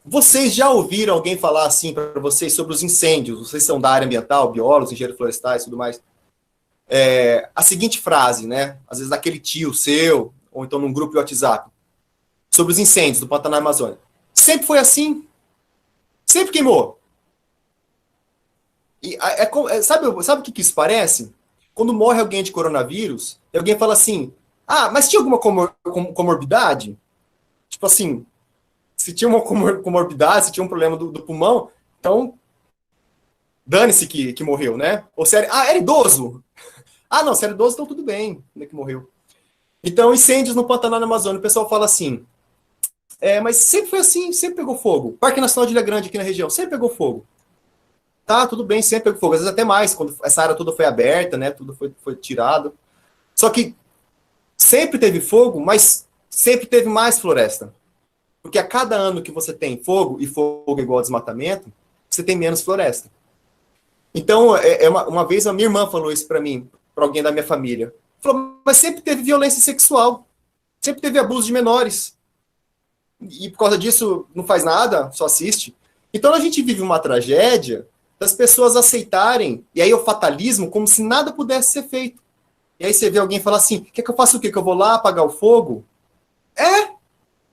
Vocês já ouviram alguém falar assim para vocês sobre os incêndios? Vocês são da área ambiental, biólogos, engenheiros florestais e tudo mais. A seguinte frase, né? Às vezes daquele tio seu, ou então num grupo de WhatsApp, sobre os incêndios do Pantanal Amazônia. Sempre foi assim. Sempre queimou. E sabe o que isso parece? Quando morre alguém de coronavírus, e alguém fala assim, mas tinha alguma comorbidade? Tipo assim, se tinha uma comorbidade, se tinha um problema do pulmão, então dane-se que morreu, né? Ou se era idoso. Não, se era idoso, então tudo bem, né, que morreu. Então, incêndios no Pantanal da Amazônia, o pessoal fala assim, mas sempre foi assim, sempre pegou fogo. Parque Nacional de Ilha Grande aqui na região, sempre pegou fogo. Tá, tudo bem, sempre pegou fogo. Às vezes até mais, quando essa área toda foi aberta, né, tudo foi tirado. Só que sempre teve fogo, mas sempre teve mais floresta. Porque a cada ano que você tem fogo, e fogo é igual a desmatamento, você tem menos floresta. Então, uma vez a minha irmã falou isso para mim, para alguém da minha família. Falou, mas sempre teve violência sexual, sempre teve abuso de menores. E por causa disso não faz nada, só assiste. Então a gente vive uma tragédia das pessoas aceitarem, e aí o fatalismo, como se nada pudesse ser feito. E aí você vê alguém falar assim, quer que eu faça o quê? Que eu vou lá apagar o fogo?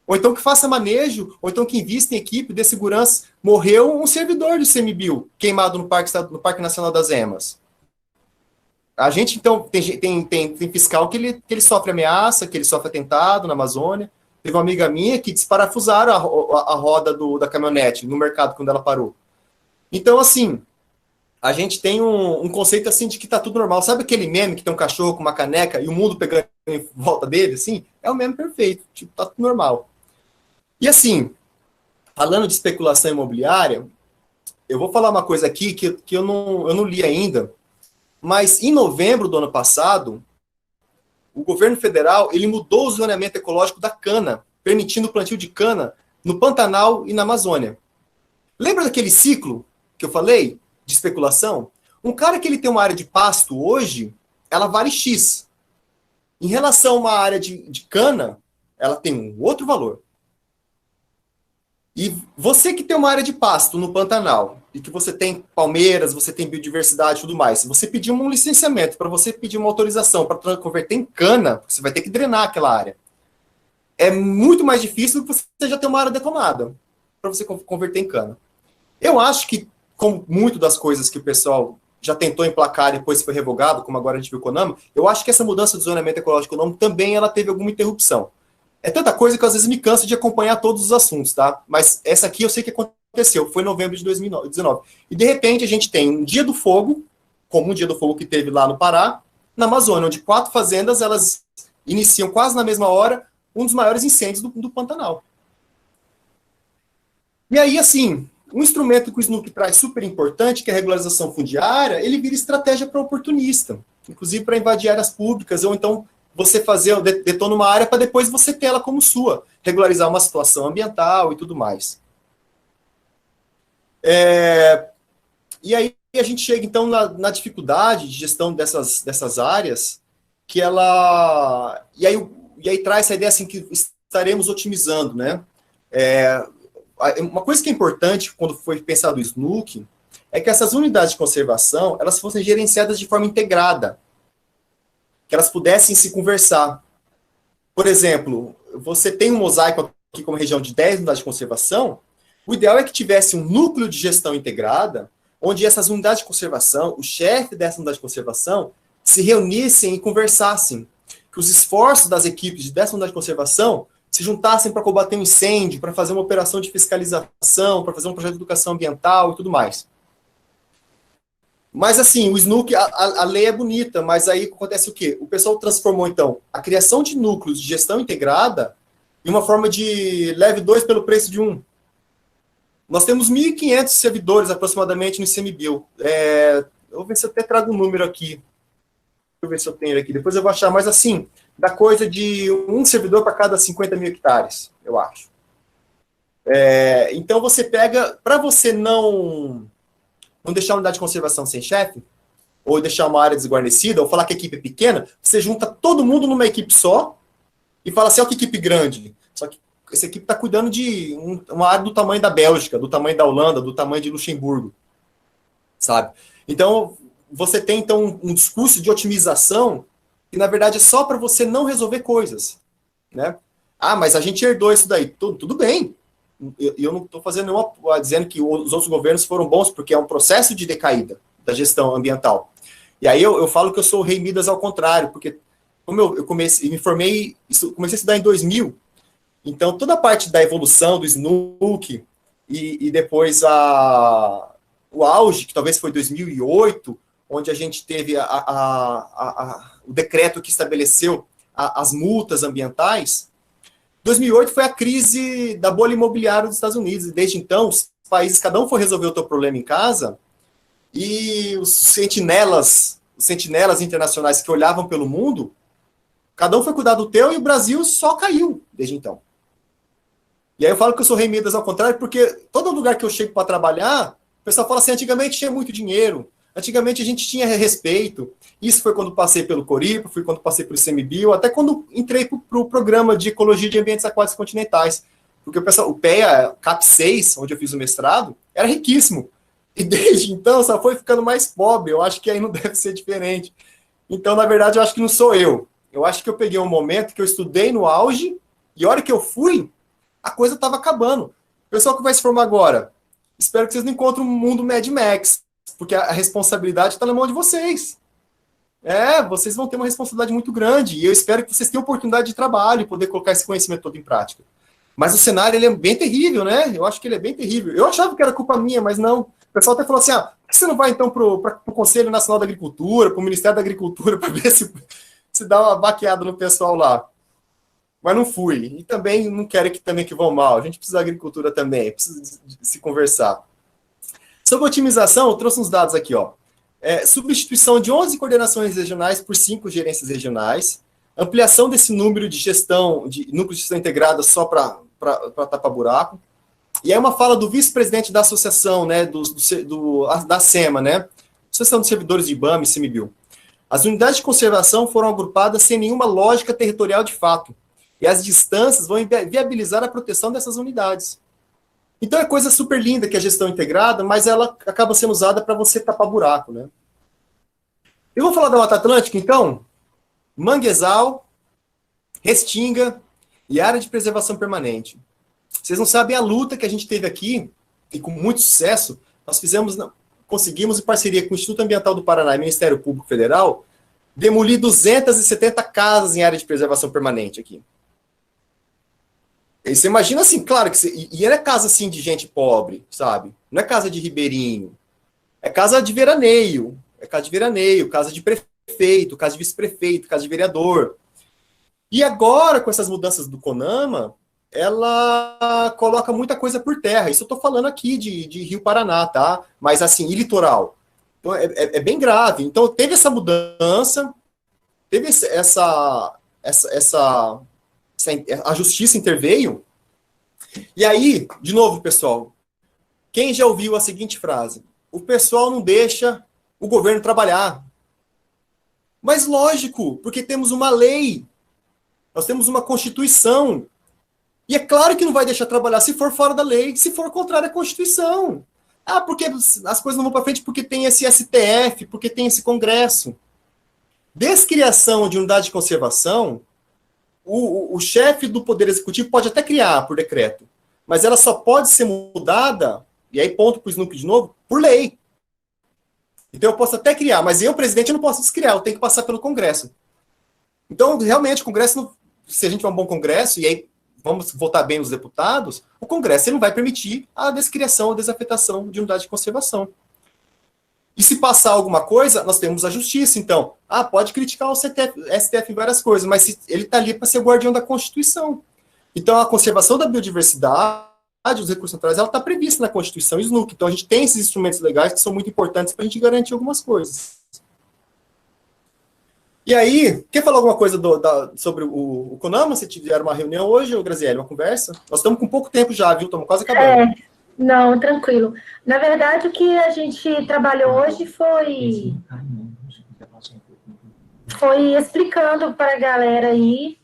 Ou então que faça manejo, ou então que invista em equipe de segurança. Morreu um servidor do ICMBio, queimado no Parque Nacional das Emas. A gente, então, tem fiscal que ele sofre ameaça, que ele sofre atentado na Amazônia. Teve uma amiga minha que desparafusaram a roda da caminhonete no mercado quando ela parou. Então, assim, a gente tem um conceito assim de que tá tudo normal. Sabe aquele meme que tem um cachorro com uma caneca e o mundo pegando em volta dele, assim? É o meme perfeito, tipo, tá tudo normal. E assim, falando de especulação imobiliária, eu vou falar uma coisa aqui que eu não li ainda, mas em novembro do ano passado, o governo federal ele mudou o zoneamento ecológico da cana, permitindo o plantio de cana no Pantanal e na Amazônia. Lembra daquele ciclo que eu falei de especulação? Um cara que ele tem uma área de pasto hoje, ela vale X. Em relação a uma área de cana, ela tem um outro valor. E você que tem uma área de pasto no Pantanal, e que você tem palmeiras, você tem biodiversidade e tudo mais, se você pedir um licenciamento, para você pedir uma autorização para converter em cana, você vai ter que drenar aquela área. É muito mais difícil do que você já ter uma área detonada, para você converter em cana. Eu acho que, como muito das coisas que o pessoal já tentou emplacar e depois foi revogado, como agora a gente viu com o CONAMA, eu acho que essa mudança do zoneamento ecológico econômico também ela teve alguma interrupção. É tanta coisa que às vezes me cansa de acompanhar todos os assuntos, tá? Mas essa aqui eu sei que aconteceu, foi em novembro de 2019. E de repente a gente tem um dia do fogo, como um dia do fogo que teve lá no Pará, na Amazônia, onde 4 fazendas, elas iniciam quase na mesma hora um dos maiores incêndios do Pantanal. E aí, assim, um instrumento que o SNUC traz super importante, que é a regularização fundiária, ele vira estratégia para oportunista, inclusive para invadir áreas públicas, ou então você fazer, detona uma área para depois você ter ela como sua, regularizar uma situação ambiental e tudo mais. E aí a gente chega, então, na dificuldade de gestão dessas áreas, que ela... E aí traz essa ideia, assim, que estaremos otimizando, né? Uma coisa que é importante, quando foi pensado o SNUC, é que essas unidades de conservação, elas fossem gerenciadas de forma integrada, que elas pudessem se conversar. Por exemplo, você tem um mosaico aqui como região de 10 unidades de conservação, o ideal é que tivesse um núcleo de gestão integrada, onde essas unidades de conservação, o chefe dessa unidade de conservação, se reunissem e conversassem. Que os esforços das equipes dessa unidade de conservação se juntassem para combater um incêndio, para fazer uma operação de fiscalização, para fazer um projeto de educação ambiental e tudo mais. Mas, assim, o SNUC, a lei é bonita, mas aí acontece o quê? O pessoal transformou, então, a criação de núcleos de gestão integrada em uma forma de leve 2 pelo preço de 1. Nós temos 1.500 servidores, aproximadamente, no ICMBio. Eu vou ver se eu até trago um número aqui. Deixa eu ver se eu tenho ele aqui. Depois eu vou achar, mas, assim, da coisa de um servidor para cada 50 mil hectares, eu acho. Então, você pega... Para você não deixar a unidade de conservação sem chefe, ou deixar uma área desguarnecida, ou falar que a equipe é pequena, você junta todo mundo numa equipe só e fala assim, ó, que equipe grande. Só que essa equipe está cuidando de uma área do tamanho da Bélgica, do tamanho da Holanda, do tamanho de Luxemburgo, sabe? Então, você tem, então, um discurso de otimização que, na verdade, é só para você não resolver coisas, né? Ah, mas a gente herdou isso daí. Tudo bem. Eu não estou fazendo nenhuma, dizendo que os outros governos foram bons, porque é um processo de decaída da gestão ambiental. E aí eu falo que eu sou o rei Midas ao contrário, porque como eu comecei a estudar em 2000, então toda a parte da evolução do SNUC e depois o auge, que talvez foi 2008, onde a gente teve o decreto que estabeleceu as multas ambientais. 2008 foi a crise da bolha imobiliária dos Estados Unidos, e desde então, os países, cada um foi resolver o seu problema em casa, e os sentinelas internacionais que olhavam pelo mundo, cada um foi cuidar do teu, e o Brasil só caiu desde então. E aí eu falo que eu sou rei Midas ao contrário, porque todo lugar que eu chego para trabalhar, o pessoal fala assim, antigamente tinha muito dinheiro, antigamente a gente tinha respeito. Isso foi quando passei pelo Coripa, foi quando passei pelo ICMBio, até quando entrei para o programa de Ecologia de Ambientes Aquáticos Continentais. Porque o PEA, CAP 6, onde eu fiz o mestrado, era riquíssimo. E desde então só foi ficando mais pobre. Eu acho que aí não deve ser diferente. Então, na verdade, eu acho que não sou eu. Eu acho que eu peguei um momento que eu estudei no auge, e a hora que eu fui, a coisa estava acabando. O pessoal que vai se formar agora, espero que vocês não encontrem um mundo Mad Max, porque a responsabilidade está na mão de vocês. Vocês vão ter uma responsabilidade muito grande, e eu espero que vocês tenham oportunidade de trabalho e poder colocar esse conhecimento todo em prática. Mas o cenário, ele é bem terrível, né? Eu acho que ele é bem terrível. Eu achava que era culpa minha, mas não. O pessoal até falou assim, por que você não vai, então, para o Conselho Nacional da Agricultura, para o Ministério da Agricultura, para ver se dá uma baqueada no pessoal lá. Mas não fui. E também não quero que vão mal. A gente precisa da agricultura também, precisa de se conversar. Sobre otimização, eu trouxe uns dados aqui, ó. Substituição de 11 coordenações regionais por 5 gerências regionais, ampliação desse número de núcleos de gestão integrada só para tapar buraco. E aí uma fala do vice-presidente da associação, né, da SEMA, né, Associação dos Servidores de IBAMA e CMBio. As unidades de conservação foram agrupadas sem nenhuma lógica territorial de fato, e as distâncias vão viabilizar a proteção dessas unidades. Então é coisa super linda que é a gestão integrada, mas ela acaba sendo usada para você tapar buraco, né? Eu vou falar da Mata Atlântica, então. Manguezal, Restinga e área de preservação permanente. Vocês não sabem a luta que a gente teve aqui, e com muito sucesso, nós conseguimos, em parceria com o Instituto Ambiental do Paraná e Ministério Público Federal, demolir 270 casas em área de preservação permanente aqui. E você imagina assim, claro que e é casa assim de gente pobre, sabe? Não é casa de ribeirinho. É casa de veraneio. Casa de prefeito, casa de vice-prefeito, casa de vereador. E agora, com essas mudanças do CONAMA, ela coloca muita coisa por terra. Isso eu estou falando aqui de Rio Paraná, tá? Mas assim, e litoral. Então, é bem grave. Então, teve essa mudança, teve a justiça interveio. E aí, de novo, pessoal, quem já ouviu a seguinte frase? O pessoal não deixa o governo trabalhar. Mas lógico, porque temos uma lei, nós temos uma Constituição. E é claro que não vai deixar trabalhar se for fora da lei, se for contrário à Constituição. Porque as coisas não vão para frente porque tem esse STF, porque tem esse Congresso. Descriação de unidade de conservação, o chefe do Poder Executivo pode até criar por decreto, mas ela só pode ser mudada, e aí ponto para o Snoop de novo, por lei. Então eu posso até criar, mas eu, presidente, eu não posso descriar, eu tenho que passar pelo Congresso. Então, realmente, o Congresso, se a gente tiver um bom Congresso, e aí vamos votar bem os deputados, o Congresso ele não vai permitir a descriação ou desafetação de unidade de conservação. E se passar alguma coisa, nós temos a justiça, então. Pode criticar o STF em várias coisas, mas ele está ali para ser o guardião da Constituição. Então, a conservação da biodiversidade, os recursos naturais, ela está prevista na Constituição e SNUC. Então, a gente tem esses instrumentos legais que são muito importantes para a gente garantir algumas coisas. E aí, quer falar alguma coisa sobre o CONAMA? Se tiver uma reunião hoje, ou Graziele, uma conversa? Nós estamos com pouco tempo já, viu? Estamos quase acabando. Não, tranquilo. Na verdade, o que a gente trabalhou hoje foi explicando para a galera aí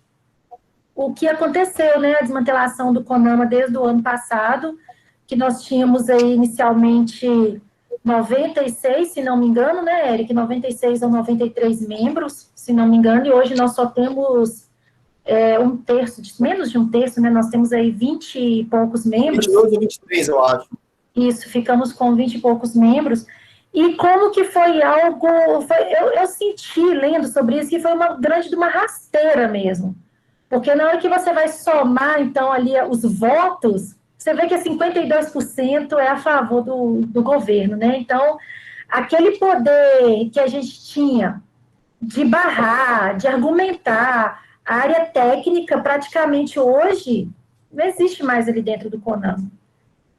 o que aconteceu, né? A desmantelação do CONAMA desde o ano passado, que nós tínhamos aí inicialmente 96, se não me engano, né, Eric? 96 ou 93 membros, se não me engano, e hoje nós só temos um terço, menos de um terço, né? Nós temos aí 20 e poucos membros. 22 ou 23, eu acho. Isso, ficamos com 20 e poucos membros. E como que foi algo... eu senti, lendo sobre isso, que foi uma rasteira mesmo. Porque na hora que você vai somar, então, ali os votos, você vê que 52% é a favor do governo, né? Então, aquele poder que a gente tinha de barrar, de argumentar, a área técnica, praticamente hoje, não existe mais ali dentro do CONAMA,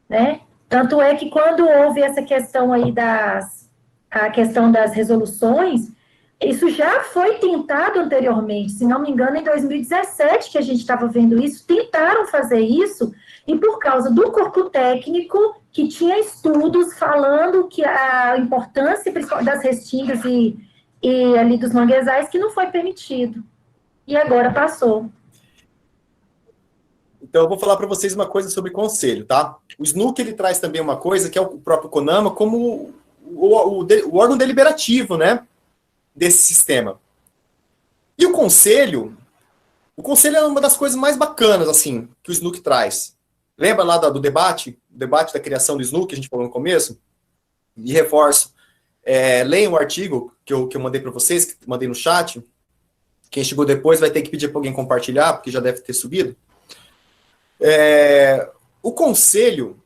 né? Tanto é que quando houve essa questão aí a questão das resoluções, isso já foi tentado anteriormente, se não me engano, em 2017 que a gente estava vendo isso, tentaram fazer isso, e por causa do corpo técnico, que tinha estudos falando que a importância das restingas e ali dos manguezais, que não foi permitido. E agora passou. Então, eu vou falar para vocês uma coisa sobre conselho, tá? O SNUC, ele traz também uma coisa, que é o próprio CONAMA, como o órgão deliberativo, né, desse sistema. E o conselho é uma das coisas mais bacanas, assim, que o SNUC traz. Lembra lá do debate da criação do SNUC, que a gente falou no começo? E reforço. Leiam o artigo que eu mandei para vocês, que mandei no chat. Quem chegou depois vai ter que pedir para alguém compartilhar, porque já deve ter subido. O conselho,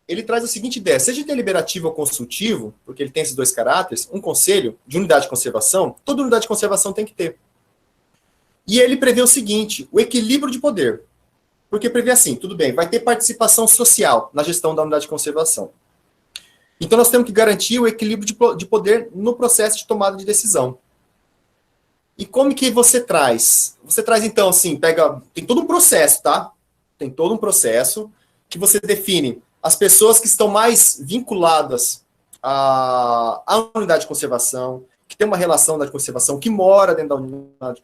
ele traz a seguinte ideia: seja deliberativo ou consultivo, porque ele tem esses dois caráteres, um conselho de unidade de conservação, toda unidade de conservação tem que ter. E ele prevê o seguinte: o equilíbrio de poder. Porque prevê assim, tudo bem, vai ter participação social na gestão da unidade de conservação. Então nós temos que garantir o equilíbrio de poder no processo de tomada de decisão. E como que você traz? Você traz, então, assim, tem todo um processo, tá? Tem todo um processo que você define as pessoas que estão mais vinculadas à unidade de conservação, que tem uma relação da conservação, que mora dentro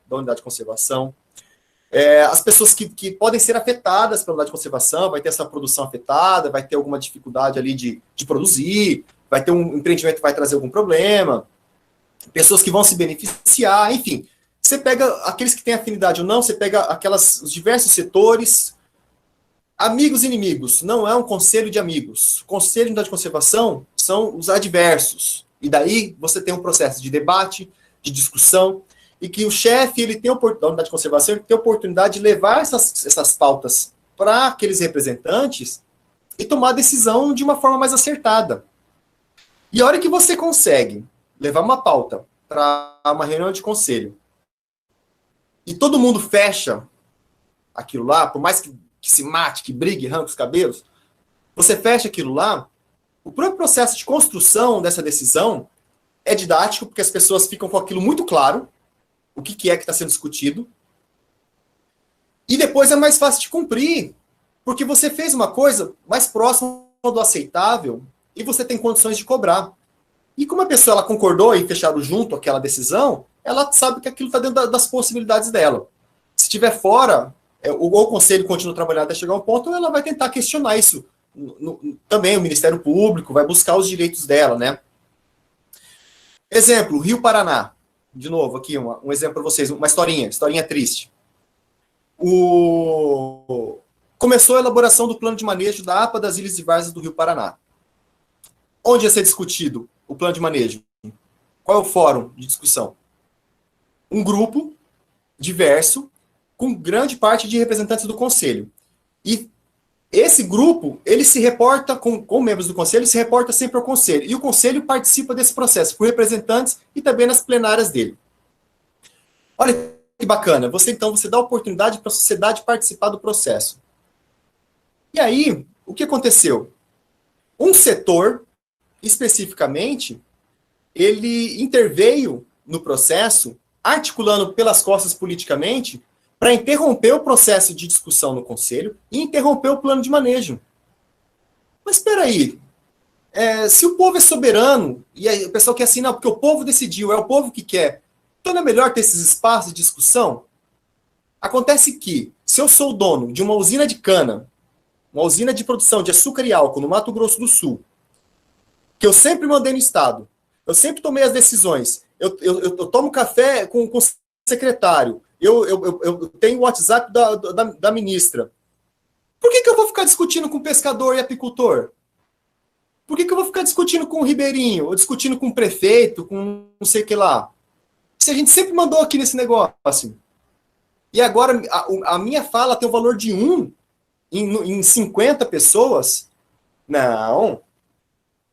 da unidade de conservação, as pessoas que podem ser afetadas pela unidade de conservação, vai ter essa produção afetada, vai ter alguma dificuldade ali de produzir, vai ter um empreendimento que vai trazer algum problema, pessoas que vão se beneficiar, enfim. Você pega aqueles que têm afinidade ou não, você pega os diversos setores, amigos e inimigos, não é um conselho de amigos. O conselho de unidade de conservação são os adversos. E daí você tem um processo de debate, de discussão, e que o chefe da unidade de conservação ele tem a oportunidade de levar essas pautas para aqueles representantes e tomar a decisão de uma forma mais acertada. E a hora que você consegue levar uma pauta para uma reunião de conselho e todo mundo fecha aquilo lá, por mais que se mate, que brigue, arranque os cabelos, você fecha aquilo lá, o próprio processo de construção dessa decisão é didático, porque as pessoas ficam com aquilo muito claro, o que é que está sendo discutido, e depois é mais fácil de cumprir, porque você fez uma coisa mais próxima do aceitável e você tem condições de cobrar. E como a pessoa ela concordou e fecharam junto aquela decisão, ela sabe que aquilo está dentro das possibilidades dela. Se estiver fora, o conselho continua trabalhando até chegar a um ponto, ela vai tentar questionar isso. Também o Ministério Público vai buscar os direitos dela, né? Exemplo, Rio Paraná. De novo, aqui um exemplo para vocês, uma historinha triste. Começou a elaboração do plano de manejo da APA das Ilhas e Várzeas do Rio Paraná. Onde ia ser discutido o plano de manejo? Qual é o fórum de discussão? Um grupo diverso, com grande parte de representantes do Conselho. E esse grupo, ele se reporta, com membros do Conselho, se reporta sempre ao Conselho. E o Conselho participa desse processo, por representantes e também nas plenárias dele. Olha que bacana. Você dá oportunidade para a sociedade participar do processo. E aí, o que aconteceu? Um setor, especificamente, ele interveio no processo, articulando pelas costas politicamente, para interromper o processo de discussão no Conselho e interromper o plano de manejo. Mas espera aí, se o povo é soberano, e aí o pessoal quer assim, não, porque o povo decidiu, é o povo que quer, então não é melhor ter esses espaços de discussão? Acontece que, se eu sou o dono de uma usina de cana, uma usina de produção de açúcar e álcool no Mato Grosso do Sul, que eu sempre mandei no Estado, eu sempre tomei as decisões, eu tomo café com o secretário, eu tenho o WhatsApp da ministra. Por que eu vou ficar discutindo com o pescador e apicultor? Por que eu vou ficar discutindo com o ribeirinho, ou discutindo com o prefeito, com não sei o que lá? Se a gente sempre mandou aqui nesse negócio. E agora a minha fala tem o valor de 1 em 50 pessoas? Não.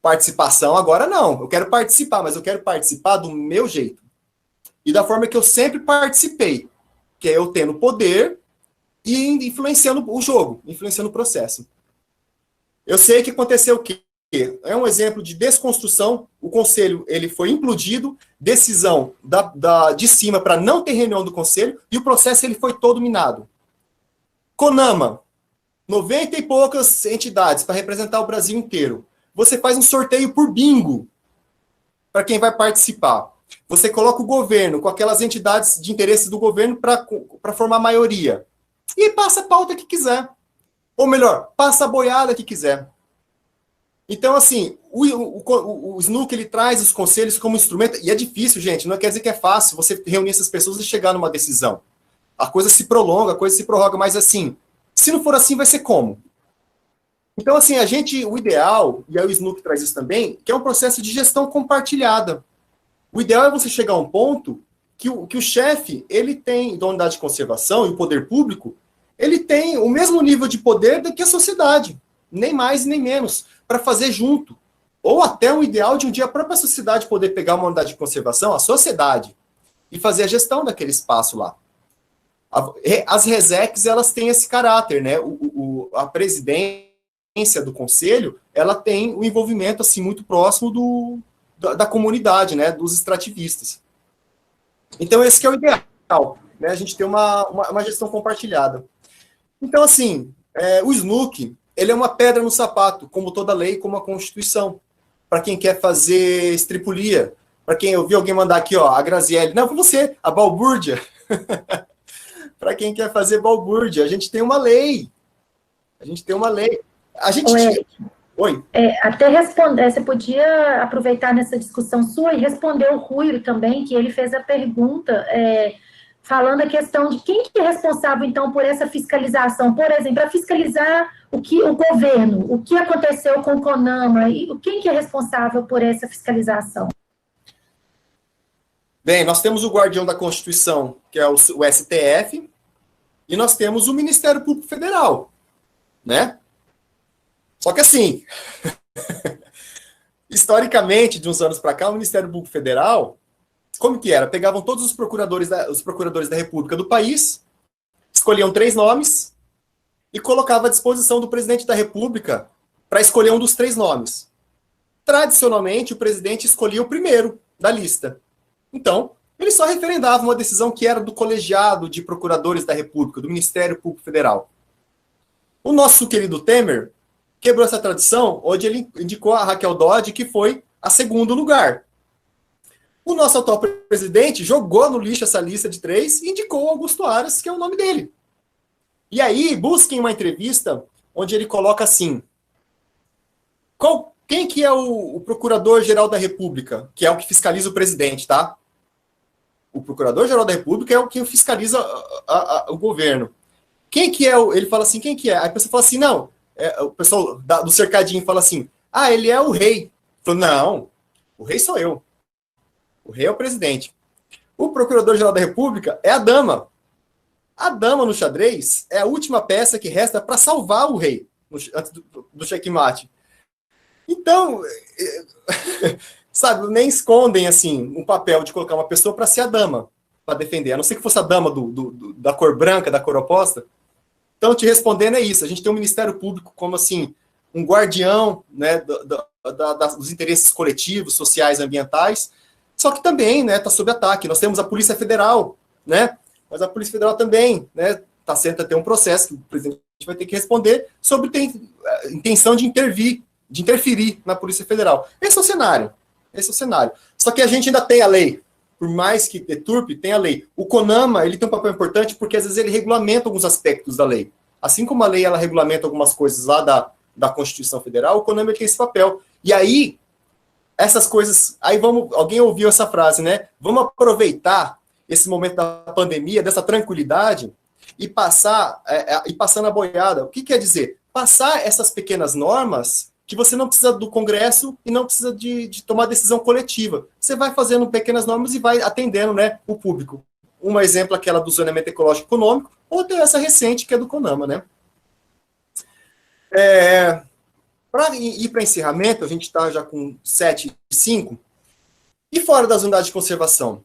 Participação agora não. Eu quero participar, mas eu quero participar do meu jeito. E da forma que eu sempre participei, que é eu tendo poder e influenciando o jogo, influenciando o processo. Eu sei que aconteceu o quê? É um exemplo de desconstrução. O conselho ele foi implodido, decisão de cima para não ter reunião do conselho, e o processo ele foi todo minado. CONAMA, 90 e poucas entidades para representar o Brasil inteiro. Você faz um sorteio por bingo para quem vai participar. Você coloca o governo com aquelas entidades de interesse do governo para formar a maioria. E passa a pauta que quiser. Ou melhor, passa a boiada que quiser. Então, assim, o SNUC, ele traz os conselhos como instrumento, e é difícil, gente, não quer dizer que é fácil você reunir essas pessoas e chegar numa decisão. A coisa se prolonga, a coisa se prorroga, mas assim, se não for assim, vai ser como? Então, assim, o ideal, e aí o SNUC traz isso também, que é um processo de gestão compartilhada. O ideal é você chegar a um ponto que o chefe, ele tem, da unidade de conservação e o poder público, ele tem o mesmo nível de poder do que a sociedade, nem mais nem menos, para fazer junto. Ou até o ideal de um dia a própria sociedade poder pegar uma unidade de conservação, a sociedade, e fazer a gestão daquele espaço lá. As RESECs, elas têm esse caráter, né? A presidência do conselho, ela tem o envolvimento assim muito próximo da comunidade, né? Dos extrativistas. Então, esse que é o ideal, né? A gente ter uma gestão compartilhada. Então, assim, o SNUC, ele é uma pedra no sapato, como toda lei, como a Constituição. Para quem quer fazer estripulia, para quem eu vi alguém mandar aqui, ó, a Graziele, não, foi você, a balbúrdia. Para quem quer fazer balbúrdia, a gente tem uma lei. A gente tem uma lei. A gente... Oi? Até responder, você podia aproveitar nessa discussão sua e responder o Rui também, que ele fez a pergunta, falando a questão de quem que é responsável, então, por essa fiscalização. Por exemplo, para fiscalizar o governo, o que aconteceu com o CONAMA, e quem que é responsável por essa fiscalização? Bem, nós temos o guardião da Constituição, que é o STF, e nós temos o Ministério Público Federal, né? Só que assim, historicamente, de uns anos para cá, o Ministério Público Federal, como que era? Pegavam todos os procuradores da República do país, escolhiam 3 nomes e colocava à disposição do presidente da República para escolher um dos 3 nomes. Tradicionalmente, o presidente escolhia o primeiro da lista. Então, ele só referendava uma decisão que era do colegiado de procuradores da República, do Ministério Público Federal. O nosso querido Temer quebrou essa tradição, onde ele indicou a Raquel Dodge, que foi a 2º lugar. O nosso atual presidente jogou no lixo essa lista de 3 e indicou Augusto Aras, que é o nome dele. E aí, busquem uma entrevista onde ele coloca assim, quem que é o Procurador-Geral da República, que é o que fiscaliza o presidente, tá? O Procurador-Geral da República é o que fiscaliza o governo. Quem que é ele fala assim, quem que é? Aí a pessoa fala assim, não, o pessoal do cercadinho fala assim, ele é o rei. Falou, não, o rei sou eu. O rei é o presidente. O Procurador-Geral da República é a dama. A dama no xadrez é a última peça que resta para salvar o rei, antes do checkmate. Então, sabe, nem escondem, assim, um papel de colocar uma pessoa para ser a dama, para defender. A não ser que fosse a dama da cor branca, da cor oposta. Então, te respondendo é isso. A gente tem um Ministério Público como, assim, um guardião, né, dos interesses coletivos, sociais e ambientais, só que também, né, está sob ataque. Nós temos a Polícia Federal, né, mas a Polícia Federal também, né, está sendo até um processo que o presidente vai ter que responder sobre intenção de interferir na Polícia Federal. Esse é o cenário. Só que a gente ainda tem a lei. Por mais que deturpe, tem a lei. O CONAMA, ele tem um papel importante porque, às vezes, ele regulamenta alguns aspectos da lei. Assim como a lei, ela regulamenta algumas coisas lá da Constituição Federal, o CONAMA tem esse papel. E aí, essas coisas... Aí alguém ouviu essa frase, né? Vamos aproveitar esse momento da pandemia, dessa tranquilidade, e passar na boiada. O que quer dizer? Passar essas pequenas normas que você não precisa do Congresso e não precisa de tomar decisão coletiva. Você vai fazendo pequenas normas e vai atendendo, né, o público. Um exemplo, aquela do zoneamento ecológico econômico, outra essa recente, que é do CONAMA, né? Para ir para encerramento, a gente está já com 7:05, e fora das unidades de conservação?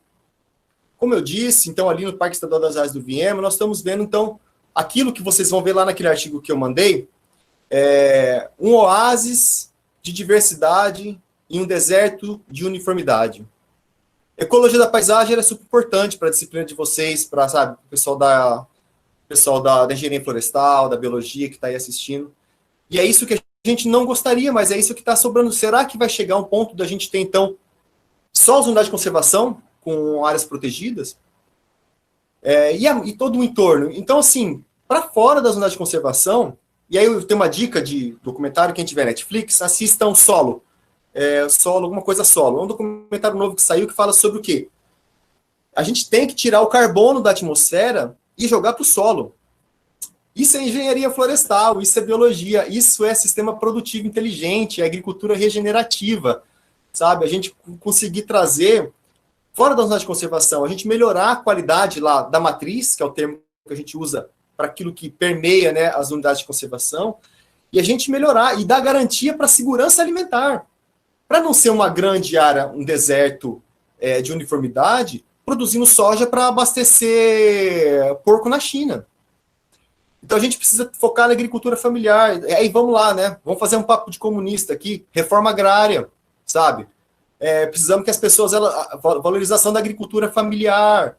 Como eu disse, então, ali no Parque Estadual das Áreas do Viema, nós estamos vendo, então, aquilo que vocês vão ver lá naquele artigo que eu mandei, um oásis de diversidade em um deserto de uniformidade. Ecologia da paisagem é super importante para a disciplina de vocês, para, sabe, o pessoal da engenharia florestal, da biologia que está aí assistindo. E é isso que a gente não gostaria, mas é isso que está sobrando. Será que vai chegar um ponto da gente ter, então, só as unidades de conservação com áreas protegidas? E todo o entorno. Então, assim, para fora das unidades de conservação, e aí eu tenho uma dica de documentário, quem tiver Netflix, assistam Solo. Alguma coisa Solo. É um documentário novo que saiu que fala sobre o quê? A gente tem que tirar o carbono da atmosfera e jogar para o solo. Isso é engenharia florestal, isso é biologia, isso é sistema produtivo inteligente, é agricultura regenerativa, sabe? A gente conseguir trazer, fora da unidade de conservação, a gente melhorar a qualidade lá da matriz, que é o termo que a gente usa para aquilo que permeia, né, as unidades de conservação, e a gente melhorar e dar garantia para a segurança alimentar. Para não ser uma grande área, um deserto de uniformidade, produzindo soja para abastecer porco na China. Então a gente precisa focar na agricultura familiar. E aí vamos lá, né? Vamos fazer um papo de comunista aqui, reforma agrária, sabe? Precisamos que as pessoas, valorização da agricultura familiar,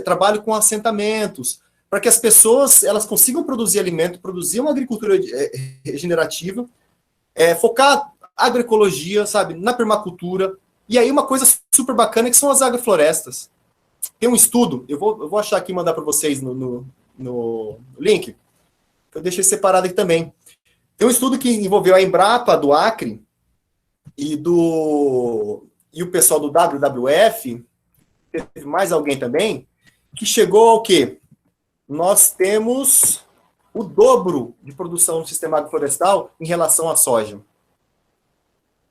trabalho com assentamentos, para que as pessoas elas consigam produzir alimento, produzir uma agricultura regenerativa, focar agroecologia, sabe, na permacultura. E aí uma coisa super bacana que são as agroflorestas. Tem um estudo, eu vou achar aqui e mandar para vocês no link, eu deixei separado aqui também. Tem um estudo que envolveu a Embrapa do Acre e o pessoal do WWF, teve mais alguém também, que chegou ao quê? Nós temos o dobro de produção no sistema agroflorestal em relação à soja.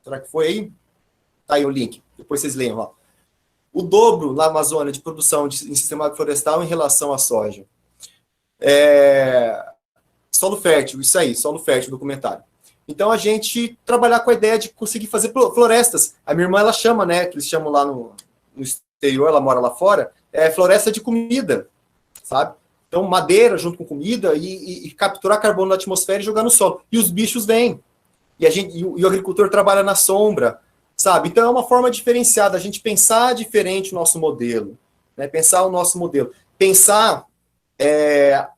Será que foi aí? Tá aí o link, depois vocês leiam lá. O dobro na Amazônia de produção em sistema agroflorestal em relação à soja. Solo fértil, isso aí, solo fértil, documentário. Então, a gente trabalhar com a ideia de conseguir fazer florestas. A minha irmã, ela chama, né, que eles chamam lá no exterior, ela mora lá fora, floresta de comida, sabe? Então, madeira junto com comida e capturar carbono na atmosfera e jogar no solo. E os bichos vêm. E o agricultor trabalha na sombra, sabe? Então, é uma forma diferenciada, a gente pensar diferente o nosso modelo, né? Pensar o nosso modelo. Pensar